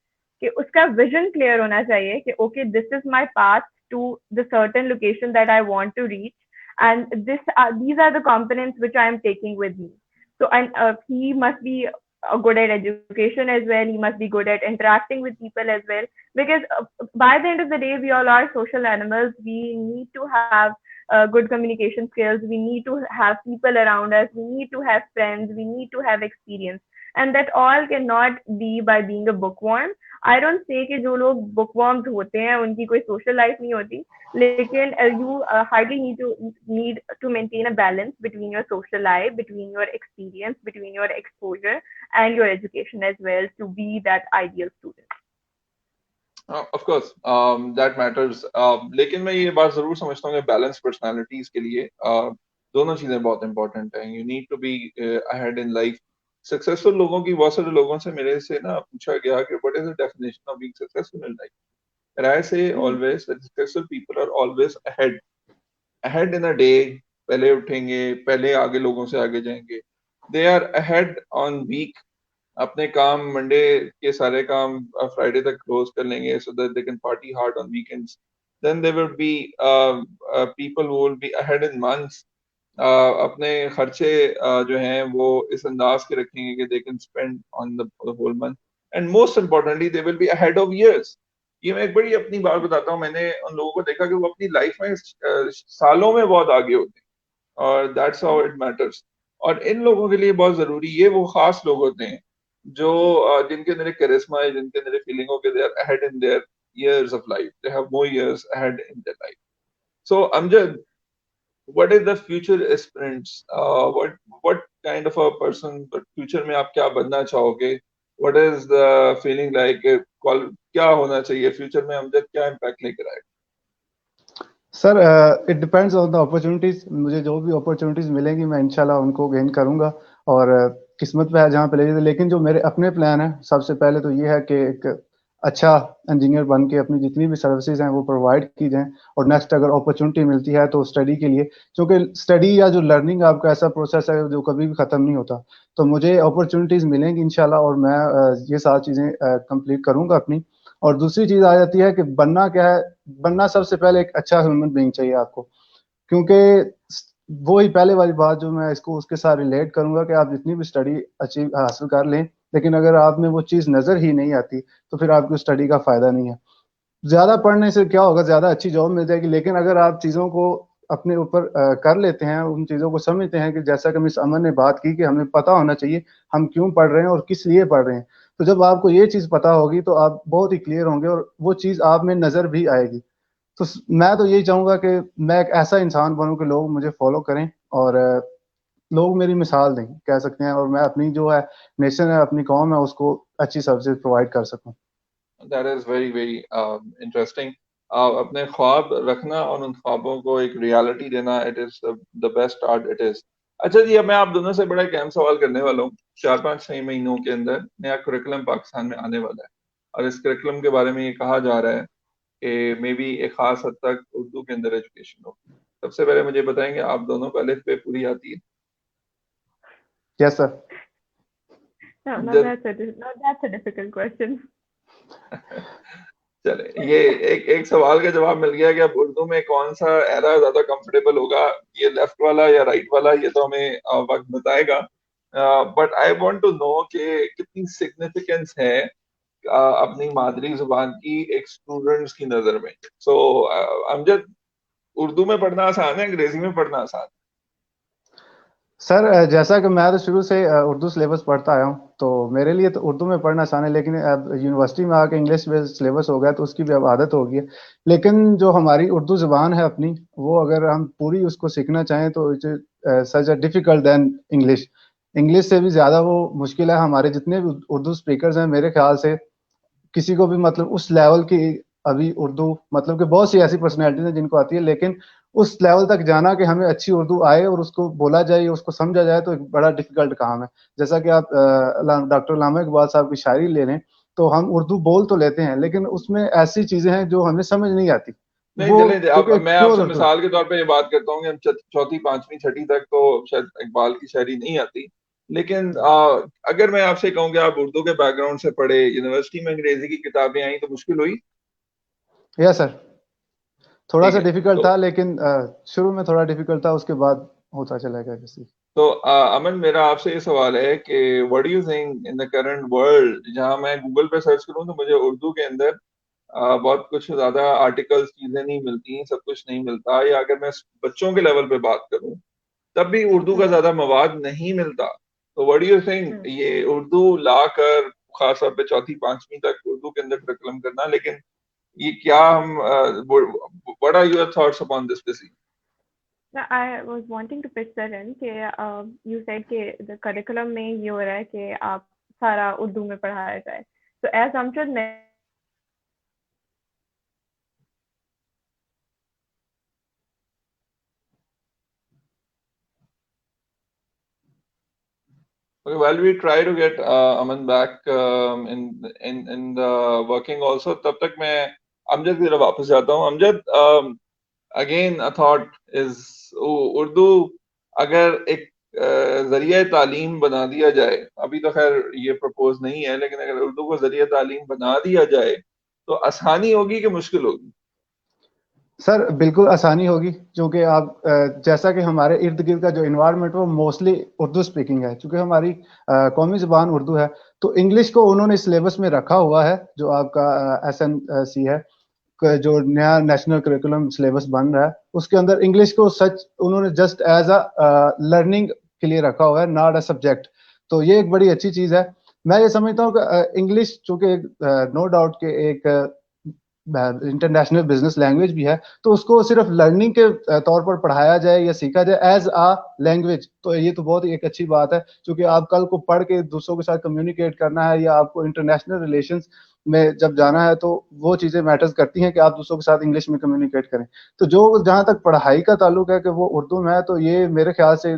कि उसका विजन क्लियर होना चाहिए कि okay this is my path to the certain location that I want to reach, and these are the components which I am taking with me. So and he must be good at education as well, he must be good at interacting with people as well, because by the end of the day we all are social animals. We need to have good communication skills, we need to have people around us, we need to have friends, we need to have experience, and that all cannot be by being a bookworm. I don't say कि जो लोग bookworms होते हैं उनकी कोई social life नहीं होती, लेकिन you hardly need to maintain a balance between your social life, between your experience, between your exposure and your education as well to be that ideal student. Of course that matters, लेकिन मैं ये बात जरूर समझता हूँ कि balance personalities के लिए दोनों चीजें बहुत इंपॉर्टेंट हैं. You need to be ahead in life. Successful लोगों की, बहुत सारे लोगों से मेरे से ना पूछा गया कि what is the definition of being successful in life. And I say Mhm. always that successful people are always ahead in a day. पहले उठेंगे, पहले आगे लोगों से आगे जाएंगे. They are ahead on week. अपने काम मंडे के सारे काम फ्राइडे तक क्लोज कर लेंगे so that they can party hard on weekends. Then there will be people who will be ahead in months. अपने खर्चे जो हैं वो इस अंदाज के रखेंगे कि they can spend on the whole month. And most importantly they will be ahead of years. ये मैं एक बड़ी अपनी बात बताता हूँ. मैंने उन लोगों को देखा कि वो अपनी लाइफ में सालों में बहुत आगे होते हैं और दैट्स हाउ इट मैटर्स. और इन लोगों के लिए बहुत जरूरी, ये वो खास लोग होते हैं जो जिनके अंदर एक करिश्मा है, जिनके अंदर फीलिंग हो कि they are ahead in their years of life. They have more years ahead in their life. So Amjad, what is the future aspirants? What kind of a person, but future में आप क्या बनना चाहोगे? What is the feeling like? क्या होना चाहिए future में? अमजद क्या इम्पैक्ट लेकर आएगा? Sir it depends on the opportunities. मुझे जो भी अपॉर्चुनिटीज मिलेंगी मैं इंशाल्लाह उनको गेन करूंगा और किस्मत पे है जहाँ पे ले जाए. लेकिन जो मेरे अपने प्लान है सबसे पहले तो ये है कि एक अच्छा इंजीनियर बन के अपनी जितनी भी सर्विसेज हैं वो प्रोवाइड की जाएं. और नेक्स्ट अगर अपॉर्चुनिटी मिलती है तो स्टडी के लिए, क्योंकि स्टडी या जो लर्निंग आपका ऐसा प्रोसेस है जो कभी भी खत्म नहीं होता. तो मुझे अपॉर्चुनिटीज मिलेंगी इंशाल्लाह और मैं ये सारी चीजें कंप्लीट करूंगा अपनी. और दूसरी चीज आ जाती है कि बनना क्या है. बनना सबसे पहले एक अच्छा ह्यूमन बीइंग चाहिए आपको, क्योंकि वो ही पहले वाली बात जो मैं इसको उसके साथ रिलेट करूंगा कि आप जितनी भी स्टडी अचीव हासिल कर लें, लेकिन अगर आप में वो चीज नजर ही नहीं आती तो फिर आपकी स्टडी का फायदा नहीं है. ज्यादा पढ़ने से क्या होगा, ज्यादा अच्छी जॉब मिल जाएगी, लेकिन अगर आप चीजों को अपने ऊपर कर लेते हैं, उन चीजों को समझते हैं कि जैसा कि मिस अमन ने बात की कि हमें पता होना चाहिए हम क्यों पढ़ रहे हैं और किस लिए पढ़ रहे हैं. तो जब आपको ये चीज पता होगी तो आप बहुत ही क्लियर होंगे और वो चीज आप में नजर भी आएगी. तो मैं तो यही चाहूंगा कि मैं एक ऐसा इंसान बनूं कि लोग मुझे फॉलो करें और लोग मेरी मिसाल दें कह सकते हैं, और मैं अपनी जो है नेशन है, अपनी कौम है, उसको अच्छी सर्विसेज प्रोवाइड कर सकूं. That is very very interesting. अपने ख्वाब रखना और उन ख्वाबों को एक रियलिटी देना, it is the best art it is. अच्छा जी, अब मैं आप दोनों से बड़ा एक अहम सवाल करने वाला हूँ. 4-5-6 महीनों के अंदर नया कुरिकुलम पाकिस्तान में आने वाला है और इस कुरिकुलम के बारे में ये कहा जा रहा है कि मे बी एक खास हद तक उर्दू के अंदर एजुकेशन हो. सबसे पहले मुझे बताएंगे, आप दोनों को अलिफ बे पूरी आती है? Yes sir. No, no, Amjad? that's a difficult question. चले, ये एक सवाल का जवाब मिल गया कि अब उर्दू में कौन सा एरा ज्यादा कंफर्टेबल होगा, ये लेफ्ट वाला या राइट वाला, ये तो हमें वक्त बताएगा. But I want to know कि कितनी सिग्निफिकेंस है अपनी मादरी जुबान की एक स्टूडेंट्स की नजर में. सो अमजद, उर्दू में पढ़ना आसान है, अंग्रेजी में पढ़ना आसान सर जैसा कि मैं तो शुरू से उर्दू सिलेबस पढ़ता आया हूँ, तो मेरे लिए तो उर्दू में पढ़ना आसान है. लेकिन अब यूनिवर्सिटी में आके इंग्लिश बेस्ड सिलेबस हो गया तो उसकी भी अब आदत हो गई है. लेकिन जो हमारी उर्दू जुबान है अपनी, वो अगर हम पूरी उसको सीखना चाहें तो such difficult than English. English से भी ज्यादा वो मुश्किल है. हमारे जितने भी उर्दू स्पीकर्स हैं मेरे ख्याल से किसी को भी मतलब उस लेवल की अभी उर्दू, मतलब कि बहुत सी ऐसी पर्सनैलिटीज हैं जिनको आती है, लेकिन उस लेवल तक जाना कि हमें अच्छी उर्दू आए और उसको बोला जाए, उसको समझा जाए, तो एक बड़ा डिफिकल्ट काम है. जैसा कि आप डॉक्टर लामा इकबाल साहब की शायरी ले लें, तो हम उर्दू बोल तो लेते हैं लेकिन उसमें ऐसी चीजें हैं जो हमें समझ नहीं आती. नहीं. वो चलें, अब क्योंकि मैं प्योर आपसे उर्दू. मिसाल के तौर पे ये बात करता हूँ कि हम चौथी पांचवी छठी तक तो शायद इकबाल की शायरी नहीं आती. लेकिन अगर मैं आपसे कहूँ कि आप उर्दू के बैकग्राउंड से पढ़े, यूनिवर्सिटी में अंग्रेजी की किताबें आई तो मुश्किल हुई? Yes sir. थोड़ा ठीक सा है. डिफिकल्ट तो था, लेकिन शुरू में थोड़ा डिफिकल्ट था, उसके बाद होता चला गया किसी. अमन, मेरा आपसे ये सवाल है कि what do you think in the current world, जहां मैं गूगल पे सर्च करूं तो मुझे उर्दू के अंदर बहुत कुछ ज्यादा आर्टिकल्स, चीजें नहीं मिलती, सब कुछ नहीं मिलता, या अगर मैं बच्चों के लेवल पे बात करूं तब भी उर्दू का हम्म. ज्यादा मवाद नहीं मिलता. तो व्हाट डू यू थिंक, हम्म. ये उर्दू लाकर खासतौर पे चौथी पांचवी तक उर्दू के अंदर करिकुलम करना, लेकिन ये क्या हम, what are your thoughts upon this decision? No, I was wanting to pitch that in कि you said कि the curriculum में ये हो रहा है कि आप सारा उर्दू में पढ़ाया जाए. So as Amjad Okay, while we try to get Aman back in the working also, तब तक मैं अमजद की तरफ वापस जाता हूँ. Amjad, again a thought is Urdu अगर एक जरिया तालीम बना दिया जाए, अभी तो खैर ये प्रपोज नहीं है, लेकिन अगर उर्दू को जरिया तालीम बना दिया जाए तो आसानी होगी कि मुश्किल होगी? सर बिल्कुल आसानी होगी, क्योंकि आप जैसा कि हमारे इर्द गिर्द का जो इन्वायरमेंट वो मोस्टली उर्दू स्पीकिंग है, क्योंकि हमारी कौमी ज़बान उर्दू है, तो इंग्लिश को उन्होंने सिलेबस में रखा हुआ है, जो आपका SNC है, जो नया नेशनल करिकुलम सिलेबस बन रहा है, उसके अंदर इंग्लिश को सच उन्होंने जस्ट एज अ लर्निंग के लिए रखा हुआ है, नॉट अ सब्जेक्ट. तो ये एक बड़ी अच्छी चीज़ है. मैं ये समझता हूँ कि इंग्लिश चूंकि नो डाउट के एक इंटरनेशनल बिजनेस लैंग्वेज भी है, तो उसको सिर्फ लर्निंग के तौर पर पढ़ाया जाए या सीखा जाए एज अ लैंग्वेज, तो ये तो बहुत ही एक अच्छी बात है, क्योंकि आप कल को पढ़ के दूसरों के साथ कम्युनिकेट करना है या आपको इंटरनेशनल रिलेशंस में जब जाना है, तो वो चीज़ें मैटर्स करती हैं कि आप दूसरों के साथ इंग्लिश में कम्युनिकेट करें. तो जो जहाँ तक पढ़ाई का ताल्लुक है कि वो उर्दू में है, तो ये मेरे ख्याल से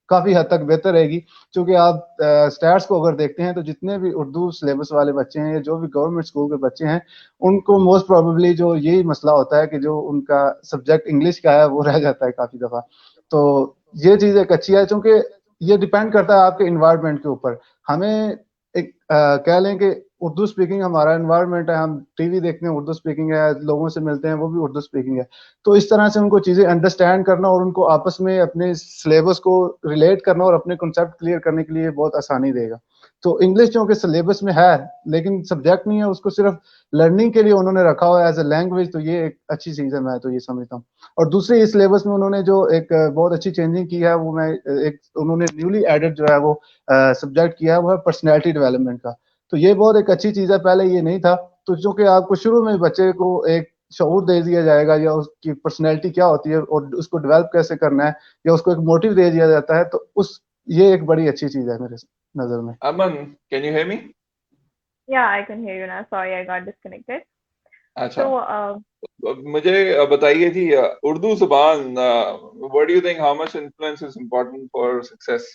काफ़ी हद तक बेहतर रहेगी, क्योंकि आप स्टैट्स को अगर देखते हैं तो जितने भी उर्दू सिलेबस वाले बच्चे हैं या जो भी गवर्नमेंट स्कूल के बच्चे हैं, उनको मोस्ट प्रोबेबली जो यही मसला होता है कि जो उनका सब्जेक्ट इंग्लिश का है वो रह जाता है काफ़ी दफ़ा. तो ये चीज़ एक अच्छी है, क्योंकि ये डिपेंड करता है आपके इन्वायरमेंट के ऊपर. हमें एक कह लें कि उर्दू स्पीकिंग हमारा इन्वायरमेंट है, हम टीवी देखते हैं उर्दू स्पीकिंग है, लोगों से मिलते हैं वो भी उर्दू स्पीकिंग है, तो इस तरह से उनको चीज़ें अंडरस्टैंड करना और उनको आपस में अपने सिलेबस को रिलेट करना और अपने कॉन्सेप्ट क्लियर करने के लिए बहुत आसानी देगा. तो इंग्लिश क्योंकि सिलेबस में है लेकिन सब्जेक्ट नहीं है, उसको सिर्फ लर्निंग के लिए उन्होंने रखा हुआ है एज अ लैंग्वेज, तो ये एक अच्छी चीज़ है, मैं तो ये समझता हूँ. और दूसरी इस सिलेबस में उन्होंने जो एक बहुत अच्छी चेंजिंग की है, वो मैं एक उन्होंने न्यूली एडेड जो है वो सब्जेक्ट किया है, वो है पर्सनैलिटी डेवलपमेंट का. तो ये बहुत एक अच्छी चीज़ है, पहले ये नहीं था. तो चूंकि आपको शुरू में बच्चे को एक शऊर दे दिया जाएगा या उसकी पर्सनैलिटी क्या होती है और उसको डेवलप कैसे करना है, या उसको एक मोटिव दे दिया जाता है, तो उस ये एक बड़ी अच्छी चीज़ है मेरे नज़र में. Aman, can you hear me? Yeah, I can hear you now. Sorry, I got disconnected. अच्छा, So, मुझे बताइए जी, उर्दू जुबान, what do you think, how much influence is important for success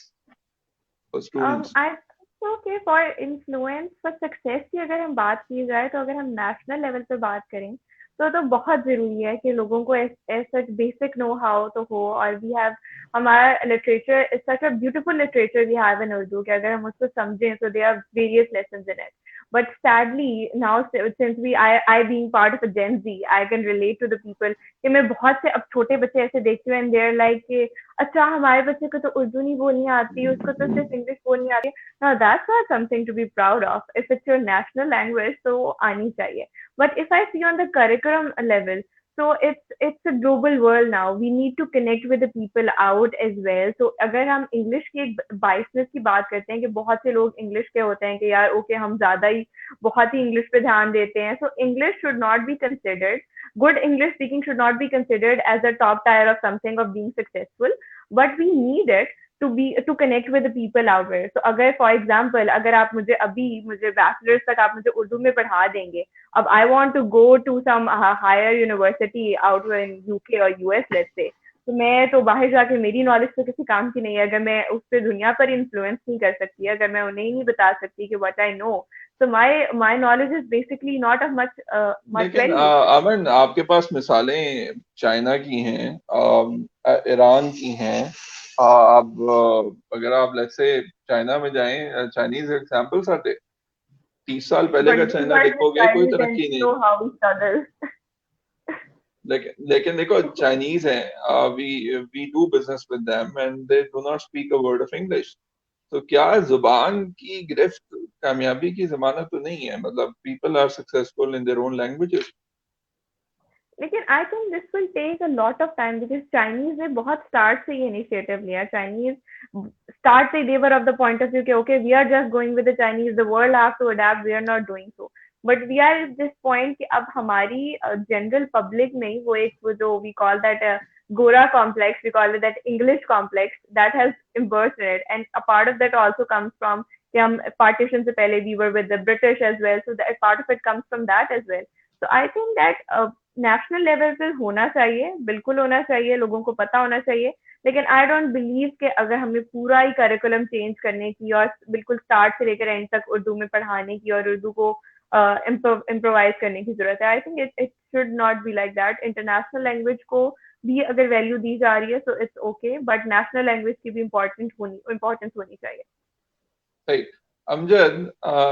for students? I think okay for influence for success की अगर हम बात की जाए, तो अगर हम नेशनल लेवल पे बात करें तो बहुत ज़रूरी है कि लोगों को ऐसा बेसिक नो हाउ तो हो. और वी हैव हमारा literature is such a beautiful literature we have in Urdu कि अगर हम उसको समझें तो there are various lessons in it. But sadly now, since I being part of a Gen Z, I can relate to the people कि मैं बहुत से अब छोटे बच्चे ऐसे देखती हूँ and they're like कि अच्छा हमारे बच्चे को तो उर्दू नहीं बोलनी आती, उसको तो सिर्फ इंग्लिश बोलनी आती है. Now that's not something to be proud of. If it's your national language, तो वो आनी चाहिए. But if I see on the curriculum level, so it's a global world now. We need to connect with the people out as well. So अगर हम English की एक बाइसनेस की बात करते हैं कि बहुत से लोग इंग्लिश के होते हैं कि यार ओके हम ज्यादा ही बहुत ही इंग्लिश पे ध्यान देते हैं. So English should not be considered. Good English speaking should not be considered as a top tier of something of being successful. But we need it to connect with the people out there. So अगर for example अगर आप मुझे bachelors तक आप मुझे उर्दू में पढ़ा देंगे, अब I want to go to some higher university out in UK or US let's say, तो मैं तो बाहर जाके मेरी नॉलेज तो किसी काम की नहीं है अगर मैं उस पर दुनिया पर इन्फ्लुएंस नहीं कर सकती, अगर मैं उन्हें ही नहीं बता सकती कि what I know. So my knowledge is basically not of much लेकिन value. अमन, आपके पास मिसालें चाइना की हैं, ईरान की हैं. अब अगर आप लेट्स से चाइना में जाएं, चाइनीज एग्जांपल्स आते, 30 साल पहले का But we China work with देखोगे, कोई Chinese and तरक्की we नहीं. know how we struggle. लेकिन देखो चाइनीज हैं, we do business with them and they do not speak a word of English. तो क्या जुबान की गिरफ्त कामयाबी की जमानत तो नहीं है? मतलब people are successful in their own languages. लेकिन I think this will take a lot of time because Chinese ने बहुत स्टार्ट से ये इनिशिएटिव लिया. चाइनीज स्टार्ट से they were of the point of view के okay we are just going with the Chinese, the world have to adapt, we are not doing so. But we are at this point कि अब हमारी general public में वो एक जो we call that Gora complex, we call it that English complex that has immersed in it, and a part of that also comes from कि हम partition से पहले we were with the British as well, so that part of it comes from that as well. So I think that national level पे होना चाहिए, बिल्कुल होना चाहिए, लोगों को पता होना चाहिए. लेकिन आई डोंट बिलीव कि अगर हमें पूरा ही करिकुलम चेंज करने की और बिल्कुल स्टार्ट से लेकर एंड तक उर्दू में पढ़ाने की और उर्दू को इम्प्रोवाइज करने की जरूरत है। I think it it should not be like that. International language को भी अगर वैल्यू दी जा रही है तो it's okay, but national language की भी इम्पोर्टेंस होनी चाहिए। सही। अमजद,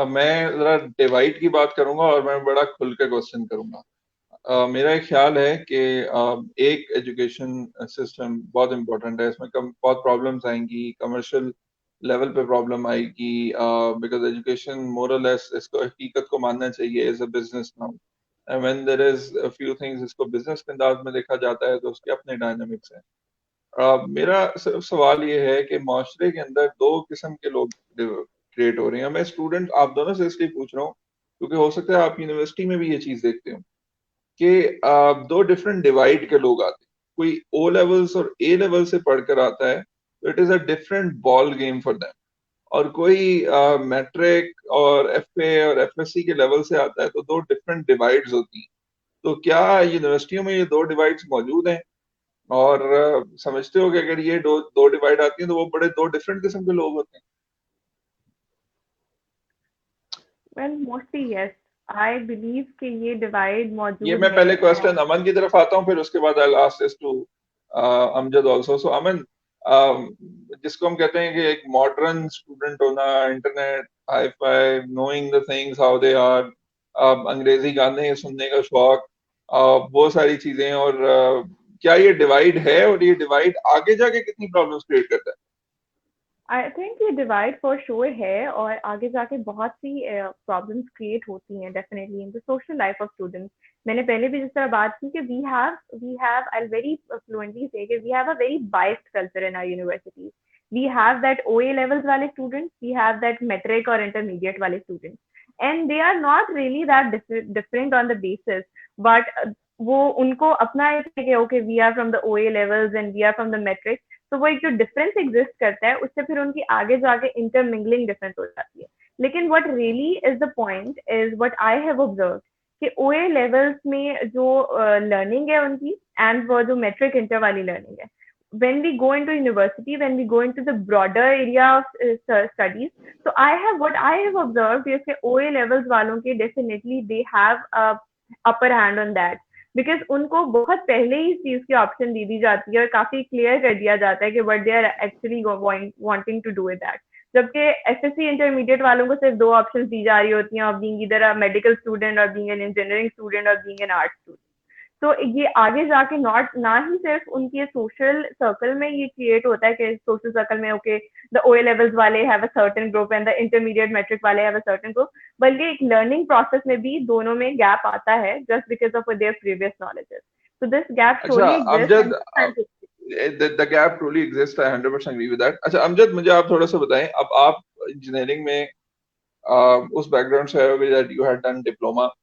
मैं जरा डिवाइड की बात करूंगा और मैं बड़ा खुल के क्वेश्चन करूंगा। मेरा एक ख्याल है कि एक एजुकेशन सिस्टम बहुत इंपॉर्टेंट है, इसमें बहुत प्रॉब्लम्स आएंगी, कमर्शियल लेवल पे प्रॉब्लम आएगी, बिकॉज एजुकेशन मोर और लेस इसको हकीकत को मानना चाहिए as a business now, and when there is a few things इसको बिजनेस के अंदाज में देखा जाता है तो उसके अपने डायनामिक्स हैं। मेरा सिर्फ सवाल ये है कि माशरे के अंदर दो किस्म के लोग क्रिएट हो रहे हैं। मैं स्टूडेंट आप दोनों से इसलिए पूछ रहा हूँ क्योंकि हो सकता है आप यूनिवर्सिटी में भी ये चीज देखते हो कि दो डिफरेंट डिवाइड के लोग आते हैं। कोई ओ लेवल्स और ए लेवल से पढ़कर आता है तो it is a different ball game for them, और कोई मैट्रिक और एफए और एफएससी के लेवल से आता है तो दो डिफरेंट डिवाइड्स होती हैं। तो क्या यूनिवर्सिटियों में ये दो डिवाइड्स मौजूद हैं? और समझते हो कि अगर ये दो दो डिवाइड आती हैं तो वो बड़े दो डिफरेंट किस्म के लोग होते हैं? Well mostly yes, I believe कि ये डिवाइड ये मौजूद मैं है। पहले क्वेश्चन अमन की तरफ आता हूँ, फिर उसके बाद I ask this to Amjad also. So Aman, जिसको हम कहते हैं कि एक मॉडर्न स्टूडेंट होना, internet, hi fi, knowing the things how they are, अंग्रेजी गाने सुनने का शौक, वो सारी चीजें, और क्या ये डिवाइड है और ये डिवाइड आगे जाके कितनी प्रॉब्लम्स क्रिएट करता है? आई थिंक ये डिवाइड फॉर श्योर है और आगे जाके बहुत सी प्रॉब्लम्स क्रिएट होती हैं definitely in the social life of students. मैंने पहले भी जिस तरह बात की कि we have I very fluently से कि we have a very biased culture in our universities. We have that O levels वाले students, we have that matric और इंटरमीडिएट वाले students, and they are not really that different on the basis, but वो उनको अपना एक है कि okay we are from the O levels and we are from the matric. तो वो एक जो डिफरेंस एग्जिस्ट करता है उससे फिर उनकी आगे जाके इंटरमिंगलिंग डिफरेंस हो जाती है। लेकिन what really is the point is what I have observe कि ओए लेवल्स में जो लर्निंग है उनकी एंड वो जो मेट्रिक इंटर वाली लर्निंग है, when we go into university, when we go into the broader area of studies, so what I have observed is that OA levels वालों के definitely they have a upper hand on that, because उनको बहुत पहले ही इस चीज की option दे दी जाती है और काफी क्लियर कर दिया जाता है कि what they are actually wanting to do with that. जबकि एसएससी इंटरमीडिएट वालों को सिर्फ दो ऑप्शन दी जा रही होती हैं, of being either a medical student और बीइंग एन इंजीनियरिंग स्टूडेंट और बीइंग एन आर्ट स्टूडेंट। तो ये आगे जाके नॉट ना ही सिर्फ उनके सोशल सर्कल में ये क्रिएट होता है कि सोशल सर्कल में ओके द ओए लेवल्स वाले have a certain group and the intermediate matric वाले हैव अ सर्टेन ग्रुप, बल्कि एक लर्निंग प्रोसेस में भी दोनों में गैप आता है just because of their previous knowledges. So this gap अच्छा surely exists Amjad, and the gap truly exist, I 100% agree with that. अच्छा अमजद, मुझे आप थोड़ा सा बताएं, अब आप इंजीनियरिंग में उस बैकग्राउंड से आए होगे that you had done diploma.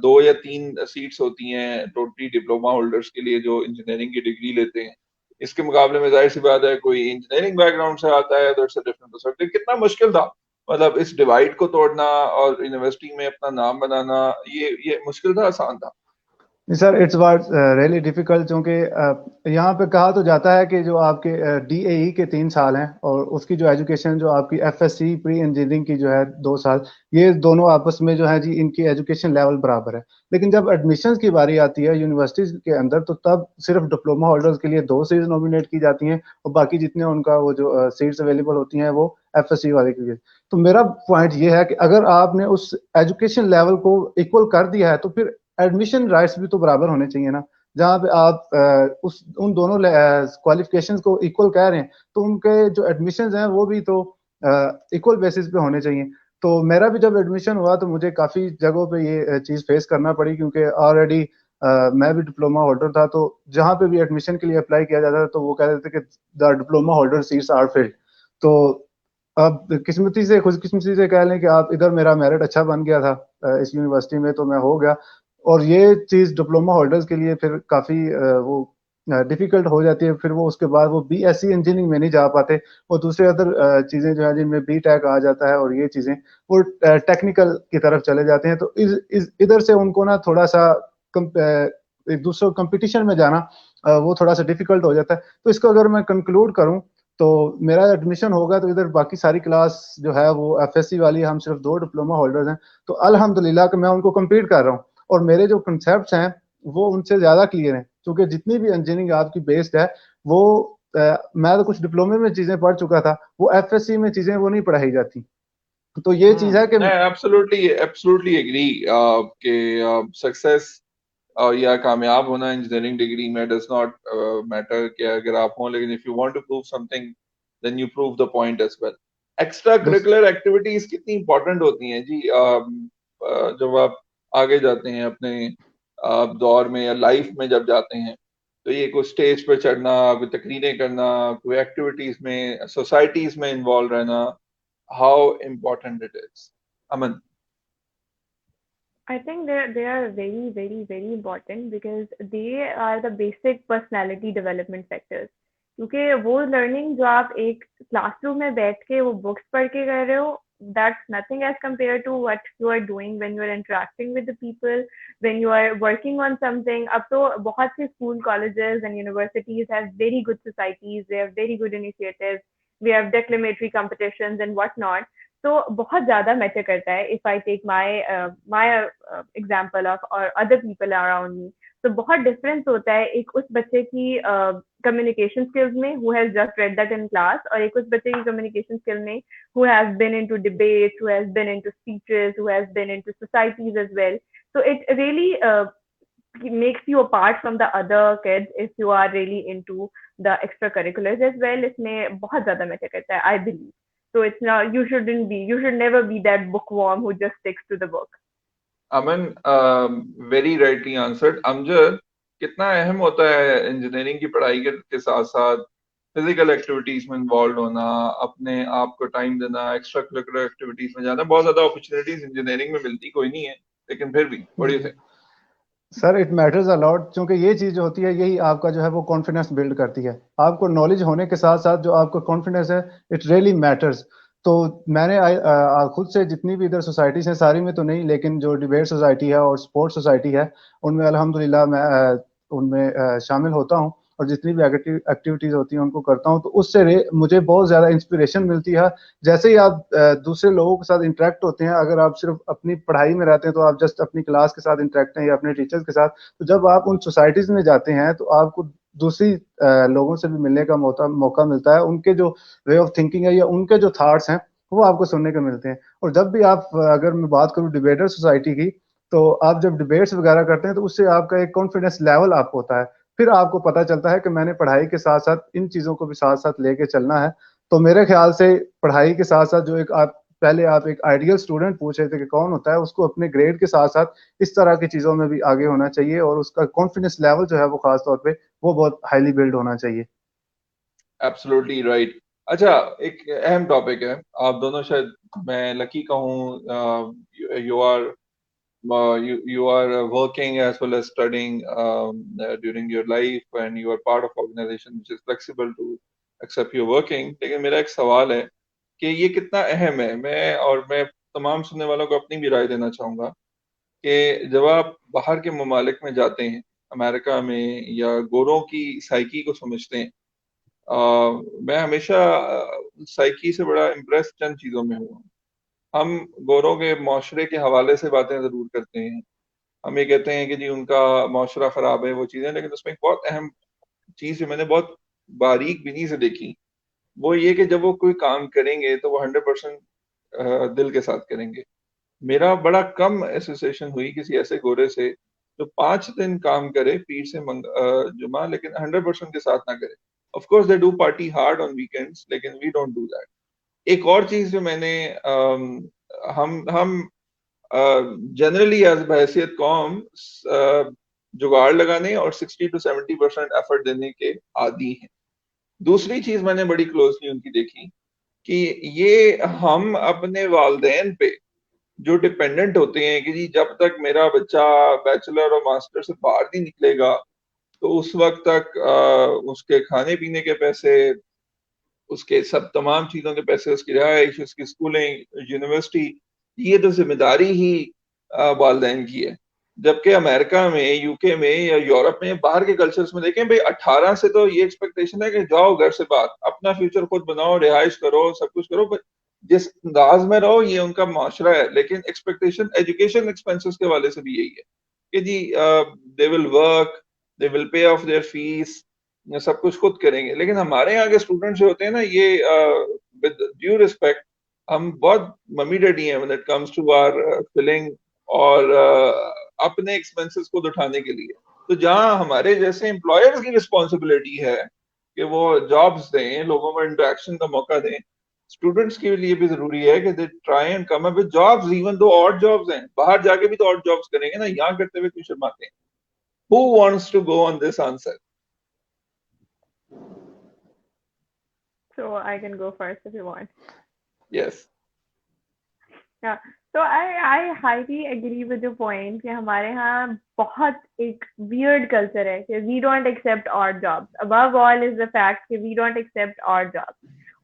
दो या तीन सीट्स होती हैं टोटली डिप्लोमा होल्डर्स के लिए जो इंजीनियरिंग की डिग्री लेते हैं। इसके मुकाबले में जाहिर सी बात है कोई इंजीनियरिंग बैकग्राउंड से आता है तो इट्स अ डिफरेंट पर्सपेक्टिव। कितना मुश्किल था मतलब इस डिवाइड को तोड़ना और यूनिवर्सिटी में अपना नाम बनाना, ये मुश्किल था, आसान था? Sir it's was really difficult, क्योंकि यहाँ पे कहा तो जाता है कि जो आपके डीएई के 3 साल हैं और उसकी जो एजुकेशन जो आपकी एफएससी प्री इंजीनियरिंग की जो है 2 साल, ये दोनों आपस में जो है जी इनकी एजुकेशन लेवल बराबर है। लेकिन जब एडमिशन्स की बारी आती है यूनिवर्सिटीज के अंदर तो तब सिर्फ डिप्लोमा होल्डर्स के लिए 2 सीट्स नॉमिनेट की जाती हैं और बाकी जितने उनका वो जो सीट्स अवेलेबल होती हैं वो एफएससी वाले के लिए। तो मेरा पॉइंट ये है कि अगर आपने उस एजुकेशन लेवल को इक्वल कर दिया है तो फिर एडमिशन राइट्स भी तो बराबर होने चाहिए ना। जहाँ पे आप उस उन दोनों क्वालिफिकेशंस को इक्वल कह रहे हैं तो उनके जो एडमिशंस हैं वो भी तो इक्वल बेसिस पे होने चाहिए। तो मेरा भी जब एडमिशन हुआ तो मुझे काफी जगहों पे ये चीज फेस करना पड़ी, क्योंकि ऑलरेडी मैं भी डिप्लोमा होल्डर था। तो जहाँ पे भी एडमिशन के लिए अप्लाई किया जाता था तो वो कहते थे कि the diploma holder seats are filled. तो अब किस्मती से खुशकिस्मती से कह लें कि आप इधर मेरा मेरिट अच्छा बन गया था इस यूनिवर्सिटी में तो मैं हो गया। और ये चीज डिप्लोमा होल्डर्स के लिए फिर काफी वो डिफिकल्ट हो जाती है। फिर वो उसके बाद वो बीएससी इंजीनियरिंग में नहीं जा पाते, वो दूसरे अदर चीजें जो है जिनमें बी टेक आ जाता है और ये चीजें वो टेक्निकल की तरफ चले जाते हैं। तो इधर से उनको ना थोड़ा सा एक दूसरे कंपटीशन में जाना वो थोड़ा सा डिफिकल्ट हो जाता है। तो इसको अगर मैं कंक्लूड करूं तो मेरा एडमिशन होगा तो इधर बाकी सारी क्लास जो है वो एफएससी वाली, हम सिर्फ 2 डिप्लोमा होल्डर्स हैं, तो अल्हम्दुलिल्लाह कि मैं उनको कम्पीट कर रहा हूँ और मेरे जो कंसेप्ट हैं वो उनसे ज्यादा क्लियर हैं, क्योंकि जितनी भी इंजीनियरिंग आपकी बेस्ड है वो मैं तो कुछ डिप्लोमे में चीजें पढ़ चुका था, वो एफएससी में चीजें वो नहीं पढ़ाई जाती। तो ये चीज है कि नहीं, एब्सोल्युटली एब्सोल्युटली एग्री कि सक्सेस या कामयाब होना इंजीनियरिंग डिग्री में डज नॉट मैटर कि अगर आप हों, लेकिन if you want to prove something then you prove the point as well. Extra बस करिकुलर एक्टिविटीज कितनी इंपॉर्टेंट होती हैं जी जब आप आगे जाते हैं अपने दौर में या लाइफ में जब जाते हैं, तो ये कोई स्टेज पर चढ़ना, कोई तकरीरें करना, कोई एक्टिविटीज में सोसाइटीज में इन्वॉल्व रहना, how important it is. Aman. I think they are very very very important because they are the basic personality development factors. क्योंकि वो लर्निंग जो आप एक क्लासरूम में बैठ के वो बुक्स पढ़ के कर रहे हो, that's nothing as compared to what you are doing when you are interacting with the people, when you are working on something. अब तो बहुत से school, colleges and universities have very good societies, they have very good initiatives, we have declamatory competitions and what not. तो बहुत ज्यादा matter करता है if I take my example of और अदर पीपल अराउंड मी। तो बहुत difference होता है एक उस बच्चे की कम्युनिकेशन स्किल्स में who has just read that in class, और एक उस बच्चे की कम्युनिकेशन स्किल में who has been into debates, who has been into speeches, who has been into societies as well. So it really makes you apart from the other kids if you are really into the extracurriculars as well. इसमें बहुत ज़्यादा matter करता है, I believe. So it's not, you should never be that bookworm who just sticks to the book. Aman, very rightly answered. Amjad, कितना अहम होता है engineering की पढ़ाई के साथ साथ फिजिकल एक्टिविटीज में इन्वॉल्व होना, अपने आप को टाइम देना, एक्स्ट्रा करिकुलर एक्टिविटीज में जाना? बहुत ज्यादा अपॉर्चुनिटीज इंजीनियरिंग में मिलती कोई नहीं है, लेकिन फिर भी बड़ी से। सर इट मैटर्स अलॉट, क्योंकि ये चीज जो होती है यही आपका जो है वो कॉन्फिडेंस बिल्ड करती है। आपको नॉलेज होने के साथ साथ जो आपका कॉन्फिडेंस है इट रियली मैटर्स। तो मैंने खुद से जितनी भी इधर सोसाइटीज हैं, सारी में तो नहीं, लेकिन जो डिबेट सोसाइटी है और स्पोर्ट्स सोसाइटी है उनमें अल्हम्दुलिल्लाह मैं उनमें शामिल होता हूँ और जितनी भी एक्टिविटीज होती हैं उनको करता हूँ। तो उससे मुझे बहुत ज्यादा इंस्पिरेशन मिलती है। जैसे ही आप दूसरे लोगों के साथ इंटरेक्ट होते हैं, अगर आप सिर्फ अपनी पढ़ाई में रहते हैं तो आप जस्ट अपनी क्लास के साथ इंटरेक्ट हैं या अपने टीचर्स के साथ, तो जब आप उन सोसाइटीज में जाते हैं तो आपको दूसरी लोगों से भी मिलने का मौका मिलता है। उनके जो वे ऑफ थिंकिंग है या उनके जो थॉट्स हैं वो आपको सुनने को मिलते हैं। और जब भी आप अगर मैं बात करूं डिबेटर सोसाइटी की, तो आप जब डिबेट्स वगैरह करते हैं तो उससे आपका एक कॉन्फिडेंस लेवल अप होता है। फिर आपको पता चलता है कि मैंने पढ़ाई के साथ साथ इन चीजों को भी साथ साथ लेके चलना है। तो मेरे ख्याल से पढ़ाई के साथ साथ जो एक आप पहले आप एक आइडियल स्टूडेंट पूछ रहे थे कि कौन होता है, उसको अपने ग्रेड के साथ साथ इस तरह की चीजों में भी आगे होना चाहिए और उसका कॉन्फिडेंस लेवल जो है वो खास तौर पे वो बहुत हाईली बिल्ड होना चाहिए। Absolutely right. अच्छा, एक अहम टॉपिक है, आप दोनों शायद, मैं लकी कहूँ, you are you are working as well as studying during your life and you are part of organization which is flexible to accept your working। लेकिन मेरा एक सवाल है कि ये कितना अहम है। मैं तमाम सुनने वालों को अपनी भी राय देना चाहूंगा कि जब आप बाहर के ममालिक में जाते हैं, अमेरिका में, या गोरों की साइकी को समझते हैं, मैं हमेशा साइकी से बड़ा इम्प्रेस चंद चीजों में हुआ। हम गोरों के माशरे के हवाले से बातें जरूर करते हैं, हम ये कहते हैं कि जी उनका माशरा खराब है, वो चीजें, लेकिन उसमें एक बहुत अहम चीज जो मैंने बहुत बारीक बिनी से देखी, वो ये कि जब वो कोई काम करेंगे तो वो 100% दिल के साथ करेंगे। मेरा बड़ा कम एसोसिएशन हुई किसी ऐसे गोरे से जो 5 दिन काम करे पीर से जुमा, लेकिन 100% के साथ ना करे। Of course they do party hard on weekends, लेकिन वी डोंट डू दैट। एक और चीज जो मैंने हम जनरली एज बहैसियत कौम जुगाड़ लगाने और 60 to 70% एफर्ट देने के आदी हैं। दूसरी चीज मैंने बड़ी क्लोजली उनकी देखी कि ये हम अपने वालदेन पे जो डिपेंडेंट होते हैं कि जी जब तक मेरा बच्चा बैचलर और मास्टर से बाहर नहीं निकलेगा तो उस वक्त तक उसके खाने पीने के पैसे, उसके सब तमाम चीजों के पैसे, उसकी रिहाइश, उसकी स्कूलिंग, यूनिवर्सिटी, ये तो जिम्मेदारी ही वालदेन की है। जबकि अमेरिका में, यूके में या यूरोप में, बाहर के कल्चर्स में देखें भाई 18 से तो ये एक्सपेक्टेशन है कि जाओ घर से बाहर, अपना फ्यूचर खुद बनाओ, रिहाइश करो, सब कुछ करो, जिस अंदाज में रहो, ये उनका माशरा है। लेकिन एक्सपेक्टेशन एजुकेशन एक्सपेंसेस के वाले से भी यही है कि जी they will work, they will pay off their fees, सब कुछ खुद करेंगे। लेकिन हमारे यहाँ के स्टूडेंट्स जो होते हैं ना, ये विद ड्यू रिस्पेक्ट, हम बहुत मम्मी डैडी हैं when it comes to our filling और अपने एक्सपेंसेस खुद उठाने के लिए। तो जहाँ हमारे जैसे एम्प्लॉयर्स की रिस्पॉन्सिबिलिटी है कि वो जॉब्स दें, लोगों को इंटरेक्शन का मौका दें, स्टूडेंट्स के लिए भी जरूरी है कि they try and come up with jobs, even though odd jobs हैं। बाहर जाके भी तो ऑड जॉब्स करेंगे ना, यहाँ करते हुए क्यों शर्माते हैं? Who wants to go on this answer? So I can go first if you want. Yes. Yeah. So I highly agree with your point कि हमारे यहाँ बहुत एक weird culture है कि we don't accept odd jobs. Above all is the fact कि we don't accept odd jobs.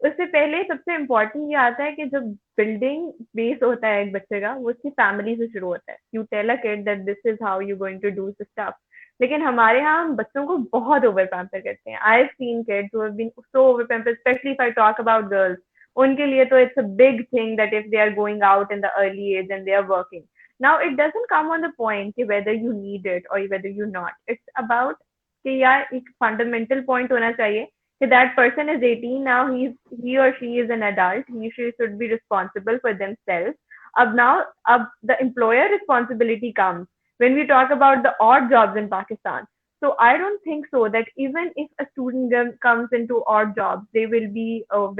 उससे पहले सबसे इम्पोर्टेंट ये आता है कि जब बिल्डिंग बेस होता है एक बच्चे का, वो उसकी फैमिली से शुरू होता है. You tell a kid that this is how you going to do stuff. लेकिन हमारे यहाँ हम बच्चों को बहुत ओवर पैम्पर करते हैं. I have seen kids who have been so over pamper, especially if I talk about girls. उनके लिए तो it's a big thing that if they are going out in the early age and they are working. Now it doesn't come on the point कि whether you need it और whether you not. It's about कि यार एक fundamental point होना चाहिए that person is 18 now, he or she is an adult, he she should be responsible for themselves. Ab the employer responsibility comes when we talk about the odd jobs in Pakistan. So I don't think so that even if a student comes into odd jobs, they will be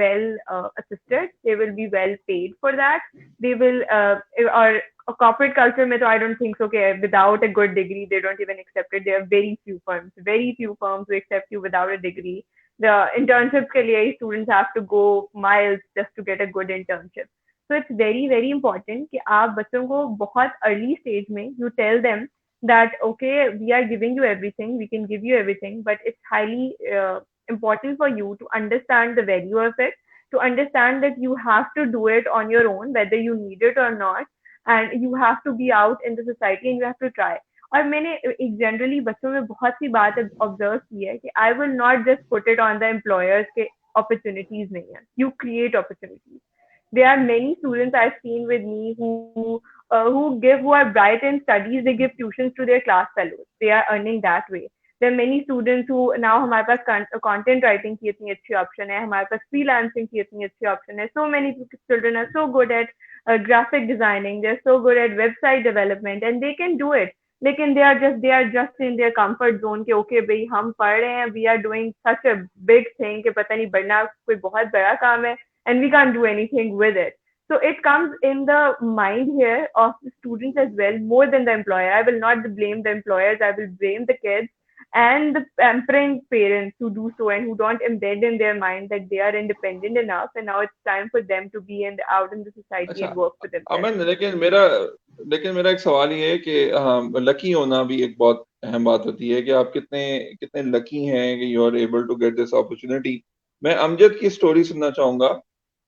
well assisted, they will be well paid for that, they will or a corporate culture mein, I don't think so. Okay, without a good degree they don't even accept it. There are very few firms who accept you without a degree. The internships के लिए students have to go miles just to get a good internship. So it's very important कि आप बच्चों को बहुत early stage में you tell them that okay, we are giving you everything, we can give you everything, but it's highly important for you to understand the value of it, to understand that you have to do it on your own whether you need it or not, and you have to be out in the society and you have to try. और मैंने एक generally बच्चों में बहुत सी बात observe की है कि I will not just put it on the employers के अपॉर्चुनिटीज नहीं है. You create opportunities. There are many students I've seen with me who are bright in studies. They give tuitions to their class fellows. They are earning that way. There are many students who now हमारे पास content writing की इतनी अच्छी option है, हमारे पास freelancing की इतनी अच्छी option है. So many children are so good at graphic designing. They're so good at website development, and they can do it. लेकिन they are just in their comfort zone कि okay भाई हम पढ़ रहे हैं, we are doing such a big thing कि पता नहीं बढ़ना कोई बहुत बड़ा काम है, and we can't do anything with it. So it comes in the mind here of the students as well, more than the employer. I will not blame the employers, I will blame the kids and the pampering parents who do so and who don't embed in their mind that they are independent enough and now it's time for them to be out in the society and work for themselves. अमन, लेकिन मेरा एक सवाल ये है कि lucky होना भी एक बहुत अहम बात होती है कि आप कितने लकी हैं कि you are able to get this opportunity. मैं अमजद की स्टोरी सुनना चाहूंगा.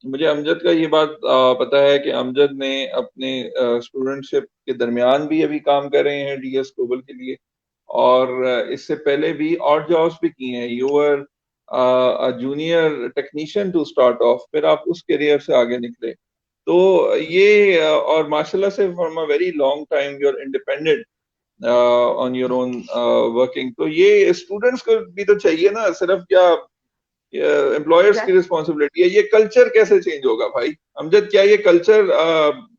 मुझे अमजद का ये बात पता है कि अमजद ने अपने स्टूडेंटशिप के दरमियान भी अभी काम कर रहे हैं डीएस ग्लोबल के लिए, और इससे पहले भी और जॉब्स भी की हैं. You are junior technician to start off, फिर आप उस करियर से आगे निकले. तो ये और माशाल्लाह से from a very long time you are independent on your own working. तो ये स्टूडेंट्स को भी तो चाहिए ना, सिर्फ क्या एम्प्लॉयर्स की रिस्पॉन्सिबिलिटी है? ये कल्चर कैसे चेंज होगा भाई अमजद? क्या ये कल्चर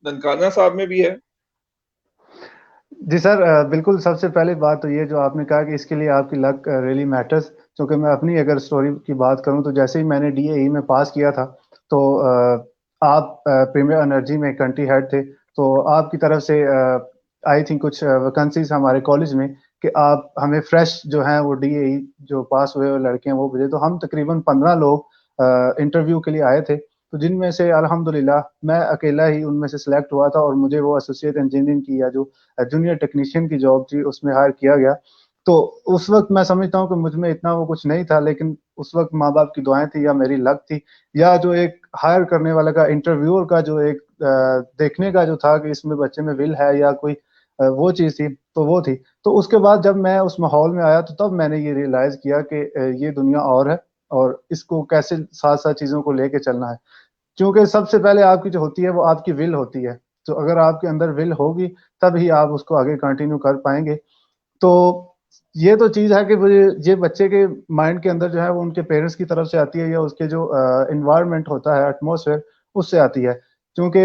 ननकाना साहब में भी है? जी सर, बिल्कुल. सबसे पहली बात तो ये जो आपने कहा कि इसके लिए आपकी लक रियली मैटर्स. क्योंकि मैं अपनी अगर स्टोरी की बात करूं तो जैसे ही मैंने डीएई में पास किया था तो आप प्रीमियर एनर्जी में कंट्री हेड थे, तो आपकी तरफ से आई थिंक कुछ वैकेंसीज हमारे कॉलेज में कि आप हमें फ्रेश जो हैं वो डीएई जो पास हुए लड़के हैं वो भेजे. तो हम तकरीबन 15 लोग इंटरव्यू के लिए आए थे, तो जिनमें से अल्हम्दुलिल्लाह मैं अकेला ही उनमें से सिलेक्ट हुआ था और मुझे वो एसोसिएट इंजीनियरिंग की या जो जूनियर टेक्नीशियन की जॉब थी उसमें हायर किया गया. तो उस वक्त मैं समझता हूँ कि मुझ में इतना वो कुछ नहीं था, लेकिन उस वक्त माँ बाप की दुआएं थी या मेरी लक थी या जो एक हायर करने वाले का इंटरव्यूअर का जो एक देखने का जो था कि इसमें बच्चे में विल है या कोई वो चीज थी, तो वो थी। तो उसके बाद जब मैं उस माहौल में आया तो तब मैंने ये रियलाइज किया कि ये दुनिया और है, और इसको कैसे साथ साथ चीजों को लेके चलना है। क्योंकि सबसे पहले आपकी जो होती है वो आपकी विल होती है। तो अगर आपके अंदर विल होगी तब ही आप उसको आगे कंटिन्यू कर पाएंगे। तो ये तो चीज है कि ये बच्चे के माइंड के अंदर जो है वो उनके पेरेंट्स की तरफ से आती है, या उसके जो इन्वायरमेंट होता है, एटमोसफेयर, उससे आती है। क्योंकि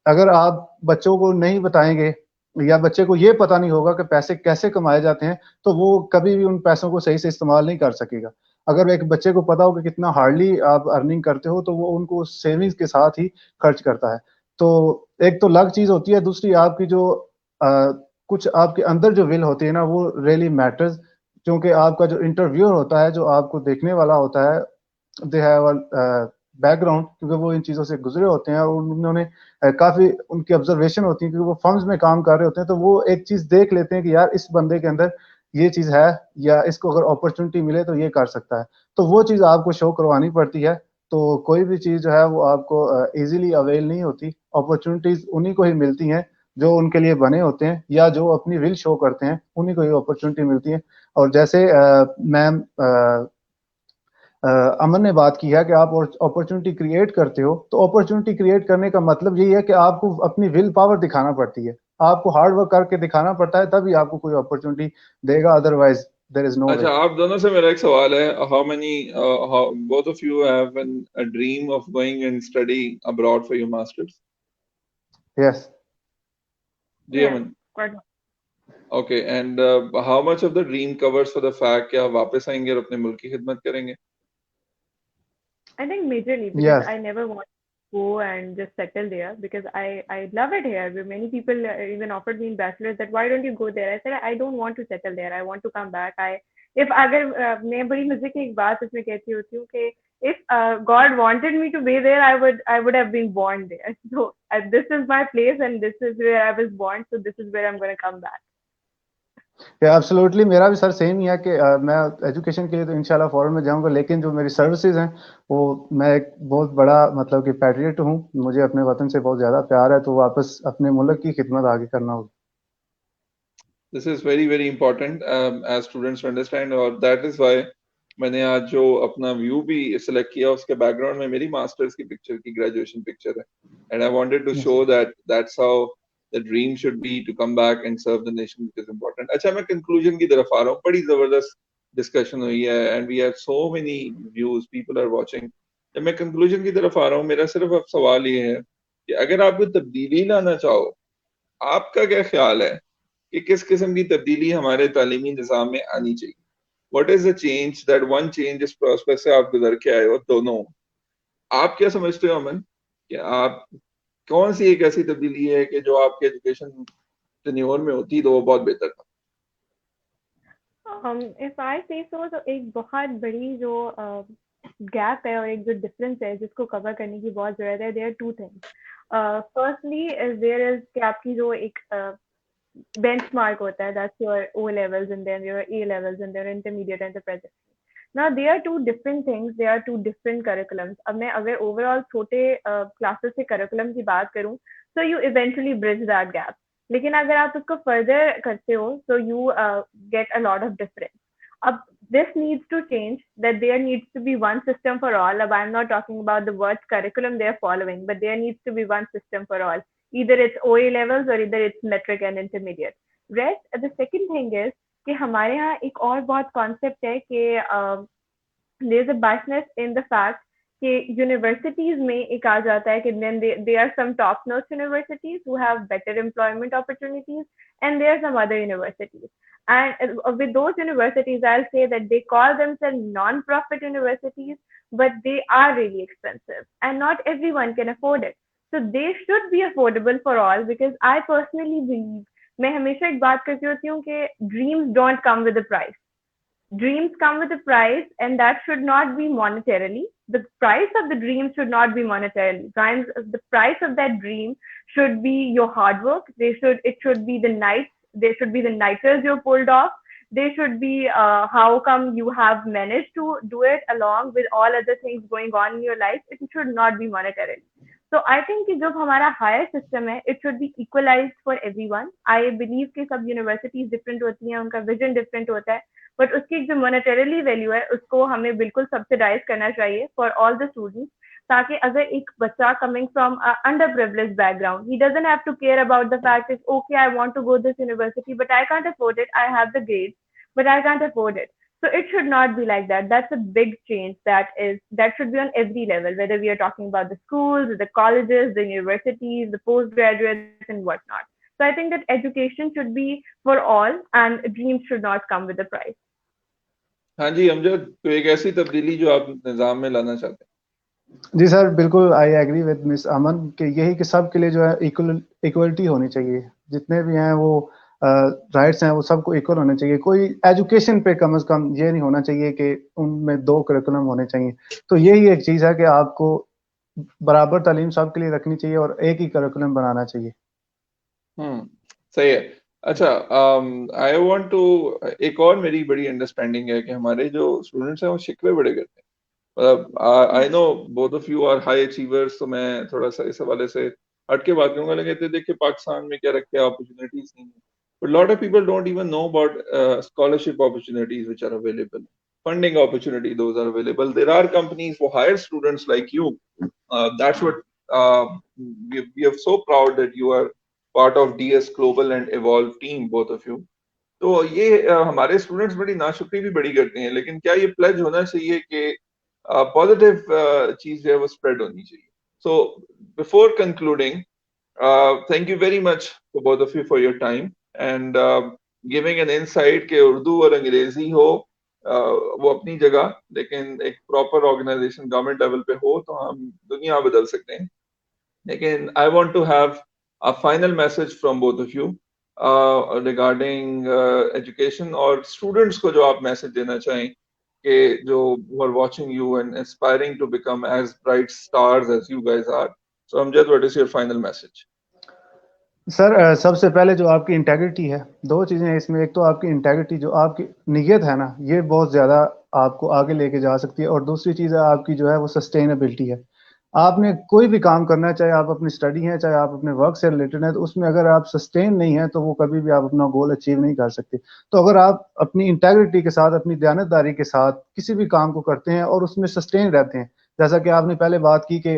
अगर आप बच्चों को नहीं बताएंगे, या बच्चे को ये पता नहीं होगा कि पैसे कैसे कमाए जाते हैं, तो वो कभी भी उन पैसों को सही से इस्तेमाल नहीं कर सकेगा। अगर एक बच्चे को पता हो कि कितना हार्डली आप अर्निंग करते हो, तो वो उनको सेविंग्स के साथ ही खर्च करता है। तो एक तो लक चीज होती है, दूसरी आपकी जो कुछ आपके अंदर जो विल होती है ना, वो रियली मैटर्स। क्योंकि आपका जो इंटरव्यूअर होता है, जो आपको देखने वाला होता है, दे हैव बैकग्राउंड, क्योंकि वो इन चीजों से गुजरे होते हैं, और उन्होंने काफी उनकी ऑब्जर्वेशन होती है, क्योंकि वो फर्म्स में काम कर रहे होते हैं। तो वो एक चीज देख लेते हैं कि यार इस बंदे के अंदर ये चीज है, या इसको अगर अपॉर्चुनिटी मिले तो ये कर सकता है। तो वो चीज आपको शो करवानी पड़ती है। तो कोई भी चीज जो है वो आपको इजीली अवेल नहीं होती। अपॉर्चुनिटीज उन्हीं को ही मिलती हैं जो उनके लिए बने होते हैं, या जो अपनी विल शो करते हैं, उन्हीं को ये अपॉर्चुनिटी मिलती है। और जैसे मैम अमन ने बात की है कि आप अपॉर्चुनिटी क्रिएट करते हो, तो अपॉर्चुनिटी क्रिएट करने का मतलब यही है कि आपको अपनी विल पावर दिखाना पड़ती है। आपको हार्ड वर्क करके दिखाना पड़ता है, तभी आपको कोई अपॉर्चुनिटी देगा, अदरवाइज देयर इज नो वे। अच्छा, आप दोनों से मेरा एक सवाल है। How many both of you have a dream of going and study abroad for your masters? Yes. जी Yes, Aman. quite. Okay, and how much of the dream covers for the fact कि आप वापस आएंगे और अपने मुल्क की खिदमत करेंगे? I think majorly because yes. I never want to go and just settle there because I love it here. Many people even offered me in bachelor's that why don't you go there? I said I don't want to settle there. I want to come back. I if अगर मैं बड़ी मजे की एक बात इसमें कहती होती हूँ कि if God wanted me to be there, I would have been born there. So this is my place and this is where I was born. So this is where I'm gonna come back. या absolutely, मेरा भी sir same ही है कि मैं education के लिए तो इंशाल्लाह फॉरेन में जाऊंगा, लेकिन जो मेरी सर्विसेज हैं वो, मैं एक बहुत बड़ा मतलब कि पैट्रियट हूँ, मुझे अपने वतन से बहुत ज़्यादा प्यार है, तो वापस अपने मुल्क की खिदमत आगे करना होगी। This is very very important as students to understand, और that is why मैंने आज जो अपना व्यू भी सिलेक्ट किया, उसके बैकग्राउंड में मेरी मास्टर्स की पिक्चर की ग्रेजुएशन पिक्चर है, and I wanted to show that that's how the dream should be, to come back and serve the nation, which is important. अच्छा, मैं कंक्लूजन की तरफ आ रहा हूँ। बड़ी जबरदस्त डिस्कशन हुई है and we have so many views, people are watching. जब मैं कंक्लूजन की तरफ आ रहा हूँ, मेरा सिर्फ अब सवाल ये है कि अगर आप कोई तब्दीली लाना चाहो, आपका क्या ख्याल है कि किस किस्म की तब्दीली हमारे तालीमी निज़ाम में आनी चाहिए? What is the change, that one change इस प्रोसेस से आप गुजर के आए हो दोनों, आप क्या समझते हो अमन कि आप कौन सी एक ऐसी तब्दीली है कि जो आपके एजुकेशन टेन्योर में होती तो वो बहुत बेहतर था? If I say so, तो एक बहुत बड़ी जो गैप है और एक जो डिफरेंस है जिसको कवर करने की बहुत जरूरत है, there are two things. Firstly there is कि आपकी जो एक benchmark होता है, that's your O levels and then your A levels and then intermediate and the present. Now they are two different things, they are two different curriculums. अब मैं अगर overall छोटे classes से curriculum की बात करूँ, so you eventually bridge that gap. लेकिन अगर आप उसको further करते हो, so you get a lot of difference. अब this needs to change, that there needs to be one system for all. अब I'm not talking about the words curriculum they are following, but there needs to be one system for all. Either it's OA levels or either it's metric and intermediate. Rest, the second thing is कि हमारे यहाँ एक और बहुत concept है कि there is a biasness in the fact कि universities में एक आ जाता है कि then there are some top notch universities who have better employment opportunities and there are some other universities, and with those universities I'll say that they call themselves non-profit universities, but they are really expensive and not everyone can afford it. So they should be affordable for all, because I personally believe, मैं हमेशा एक बात करती होती हूँ कि dreams don't come with a price. Dreams come with a price, and that should not be monetarily. The price of the dream should not be monetarily. The price of that dream should be your hard work. It should be the nights. There should be the nighters you pulled off. They should be how come you have managed to do it along with all other things going on in your life. It should not be monetarily. So I think कि जो हमारा higher system है, it should be equalized for everyone. I believe कि सब universities different होती हैं, उनका vision different होता है, बट उसकी जो मोनेटरीली वैल्यू है उसको हमें बिल्कुल सब्सिडाइज करना चाहिए फॉर ऑल द स्टूडेंट्स, ताकि अगर एक बच्चा coming from under privilege background, he doesn't have to care about the fact is okay I want to go this university but I can't afford it, I have the grades but I can't afford it. So it should not be like that. That's a big change that should be on every level, whether we are talking about the schools, the colleges, the universities, the postgraduates, and whatnot. So I think that education should be for all, and dreams should not come with a price. हाँ जी अमजद, तो एक ऐसी तब्दीली जो आप निज़ाम में लाना चाहते हैं। जी सर, बिल्कुल आई एग्री विद मिस अमन कि यही कि सब के लिए जो है इक्वलिटी होनी चाहिए, जितने भी हैं वो राइट्स हैं वो सबको इक्वल होने चाहिए। कोई एजुकेशन पे कम से कम ये नहीं होना चाहिए कि उनमें 2 करिकुलम होने चाहिए। तो यही एक चीज़ है कि आपको बराबर तालीम सबके लिए रखनी चाहिए और एक ही करिकुलम बनाना चाहिए। सही है। अच्छा, आई वांट टू, एक और मेरी बड़ी अंडरस्टैंडिंग है कि हमारे जो स्टूडेंट्स हैं वो शिकवे बड़े करते हैं। मतलब I know both of you are high achievers, तो मैं थोड़ा सा इस हवाले से हट के बात करूंगा, लेकिन देखिए पाकिस्तान में क्या रखे अपॉर्चुनिटीज नहीं है, but a lot of people don't even know about scholarship opportunities which are available, funding opportunity those are available. There are companies who hire students like you. That's what we are so proud that you are part of DS Global and Evolve team, both of you. तो ये हमारे students बड़ी नाशुक्री भी बड़ी करते हैं, लेकिन क्या ये प्लेज होना चाहिए कि पॉजिटिव चीज जो है वो स्प्रेड होनी चाहिए। So before concluding, thank you very much for both of you for your time and giving an insight कि उर्दू और अंग्रेजी हो वो अपनी जगह, लेकिन एक प्रॉपर ऑर्गेनाइजेशन गवर्नमेंट लेवल पे हो तो हम दुनिया बदल सकते हैं। लेकिन I want to have a final message from both of you regarding education, और स्टूडेंट्स को जो आप मैसेज देना चाहें कि जो who are watching you and aspiring to become as bright stars as you guys are. So Amjad, what is your final message? Sir सबसे पहले जो आपकी इंटेग्रिटी है, 2 चीज़ें हैं इसमें। एक तो आपकी इंटेग्रिटी, जो आपकी नीयत है ना, ये बहुत ज़्यादा आपको आगे लेके जा सकती है, और दूसरी चीज़ है आपकी जो है वो सस्टेनेबिलिटी है। आपने कोई भी काम करना है, चाहे आप अपनी स्टडी है, चाहे आप अपने वर्क से रिलेटेड है, तो उसमें अगर आप सस्टेन नहीं है तो वो कभी भी आप अपना गोल अचीव नहीं कर सकते। तो अगर आप अपनी इंटेग्रिटी के साथ, अपनी दयानतदारी के साथ किसी भी काम को करते हैं और उसमें सस्टेन रहते हैं, जैसा कि आपने पहले बात की कि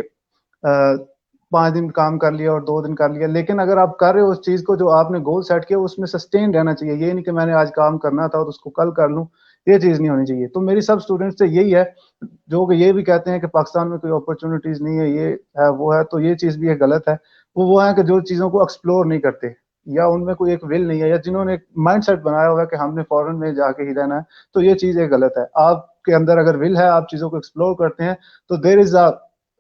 5 दिन काम कर लिया और 2 दिन कर लिया, लेकिन अगर आप कर रहे हो उस चीज़ को जो आपने गोल सेट किया, उसमें सस्टेन रहना चाहिए। ये नहीं कि मैंने आज काम करना था और उसको कल कर लूँ, ये चीज़ नहीं होनी चाहिए। तो मेरी सब स्टूडेंट्स से यही है, जो कि ये भी कहते हैं कि पाकिस्तान में कोई अपॉर्चुनिटीज़ नहीं है, ये है, वो है, तो ये चीज़ भी गलत है। वो है कि जो चीज़ों को एक्सप्लोर नहीं करते, या उनमें कोई एक विल नहीं है, या जिन्होंने एक माइंडसेट बनाया हुआ है कि हमने फॉरेन में जाके ही रहना है, तो ये चीज़ गलत है। आपके अंदर अगर विल है, आप चीज़ों को एक्सप्लोर करते हैं, तो there is a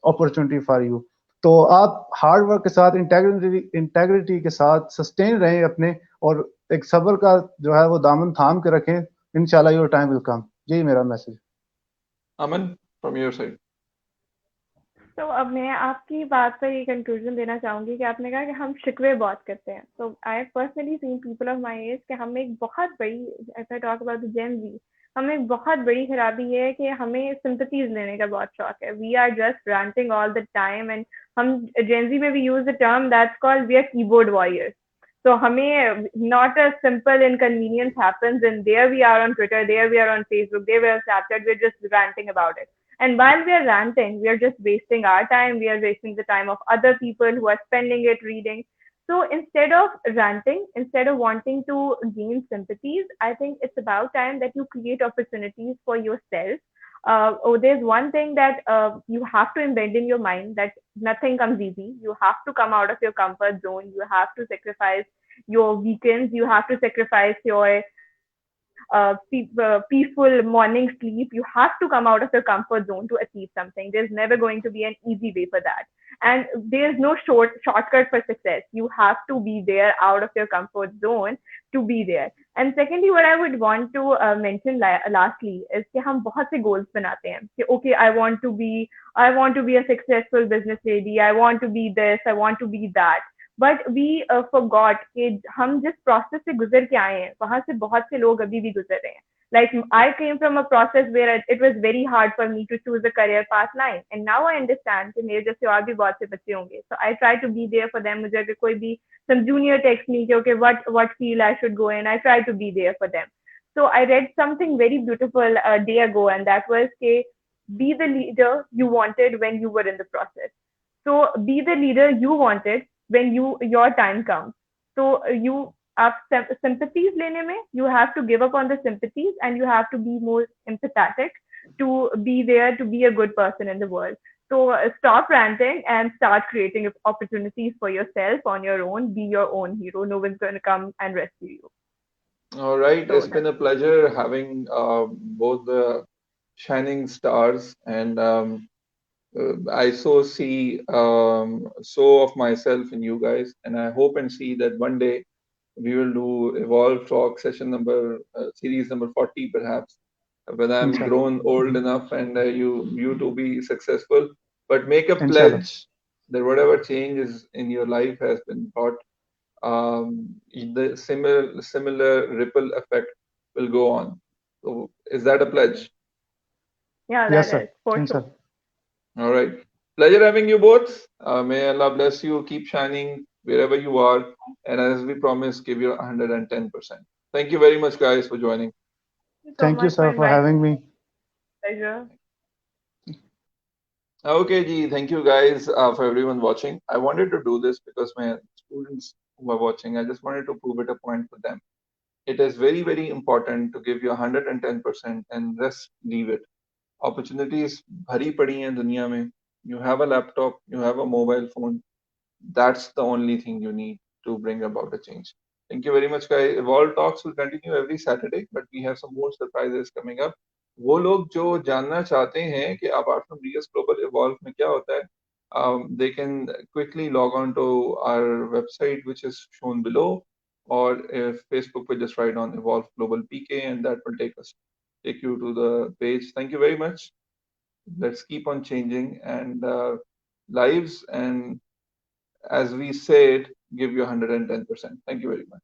opportunity for you. तो आप हार्ड वर्क के साथ, इंटेग्रिटी के साथ सस्टेन रहें अपने, और एक सब्र का जो है वो दामन थाम के रखें। इंशाल्लाह योर टाइम विल कम। यही मेरा message. Aman, from your side. तो अब मैं आपकी बात पर ये कंक्लूजन देना चाहूंगी कि आपने कहा कि हम शिकवे बहुत करते हैं। तो I personally seen people of my age कि हम एक बहुत बड़ी, if I talk about the Gen Z, हमें एक बहुत बड़ी खराबी है कि हमें सिंपैथीज लेने का बहुत शौक है। We are just ranting all the time, and हम जेन ज़ी में भी use the term that's called we are keyboard warriors. So हमें not a simple inconvenience happens, and there we are on Twitter, there we are on Facebook, there we are on Snapchat, we're just ranting about it. And while we are ranting, we are just wasting our time, we are wasting the time of other people who are spending it reading. So instead of ranting, instead of wanting to gain sympathies, I think it's about time that you create opportunities for yourself. There's one thing that you have to embed in your mind, that nothing comes easy. You have to come out of your comfort zone. You have to sacrifice your weekends. You have to sacrifice your peaceful morning sleep. You have to come out of your comfort zone to achieve something. There's never going to be an easy way for that. And there's no shortcut for success. You have to be there out of your comfort zone to be there. And secondly, what I would want to mention lastly is कि हम बहुत से goals बनाते हैं कि okay, I want to be a successful business lady, I want to be this, I want to be that. But we forgot कि हम जिस प्रोसेस से गुजर के आए हैं, वहां से बहुत से लोग अभी भी गुजर रहे हैं. Like I came from a process where it was very hard for me to choose a career path line, and now I understand कि मेरे जैसे और भी बहुत से बच्चे होंगे. So I try to be there for them. मुझे अगर कोई भी some junior text me कि okay what field I should go in, I try to be there for them. So I read something very beautiful a day ago, and that was कि be the leader you wanted when you were in the process. So be the leader you wanted when your time comes. So you आप sympathies लेने में you have to give up on the sympathies and you have to be more empathetic to be there to be a good person in the world. So stop ranting and start creating opportunities for yourself on your own. Be your own hero. No one's going to come and rescue you. All right, So it's been a pleasure having both the shining stars, and I so see so of myself in you guys, and I hope and see that one day we will do Evolve Talk session number series number 40 perhaps, when I'm इंशाल्लाह. grown old enough and you to be successful. But make a इंशाल्लाह. pledge that whatever changes in your life has been brought, the similar ripple effect will go on. So is that a pledge? yeah, Yes, that sir. is for sure. इंशाल्लाह. All right. Pleasure having you both. May Allah bless you. Keep shining wherever you are. And as we promised, give you 110%. Thank you very much, guys, for joining. Thank you so Thank you, much for sir, for inviting having me. me. Pleasure. Okay, Ji. Thank you, guys, for everyone watching. I wanted to do this because my students who are watching, I just wanted to prove it a point for them. It is very, very important to give you 110% and rest leave it. Opportunities भरी पड़ी हैं दुनिया में. You have a laptop, you have a mobile phone. That's the only thing you need to bring about a change. Thank you very much, guys. Evolve Talks will continue every Saturday, but we have some more surprises coming up. वो लोग जो जानना चाहते हैं कि apart from DS Global Evolve में क्या होता है, they can quickly log on to our website, which is shown below, or if Facebook will just write on Evolve Global PK, and that will take you to the page. Thank you very much. Let's keep on changing and lives, and as we said, give you 110%. Thank you very much.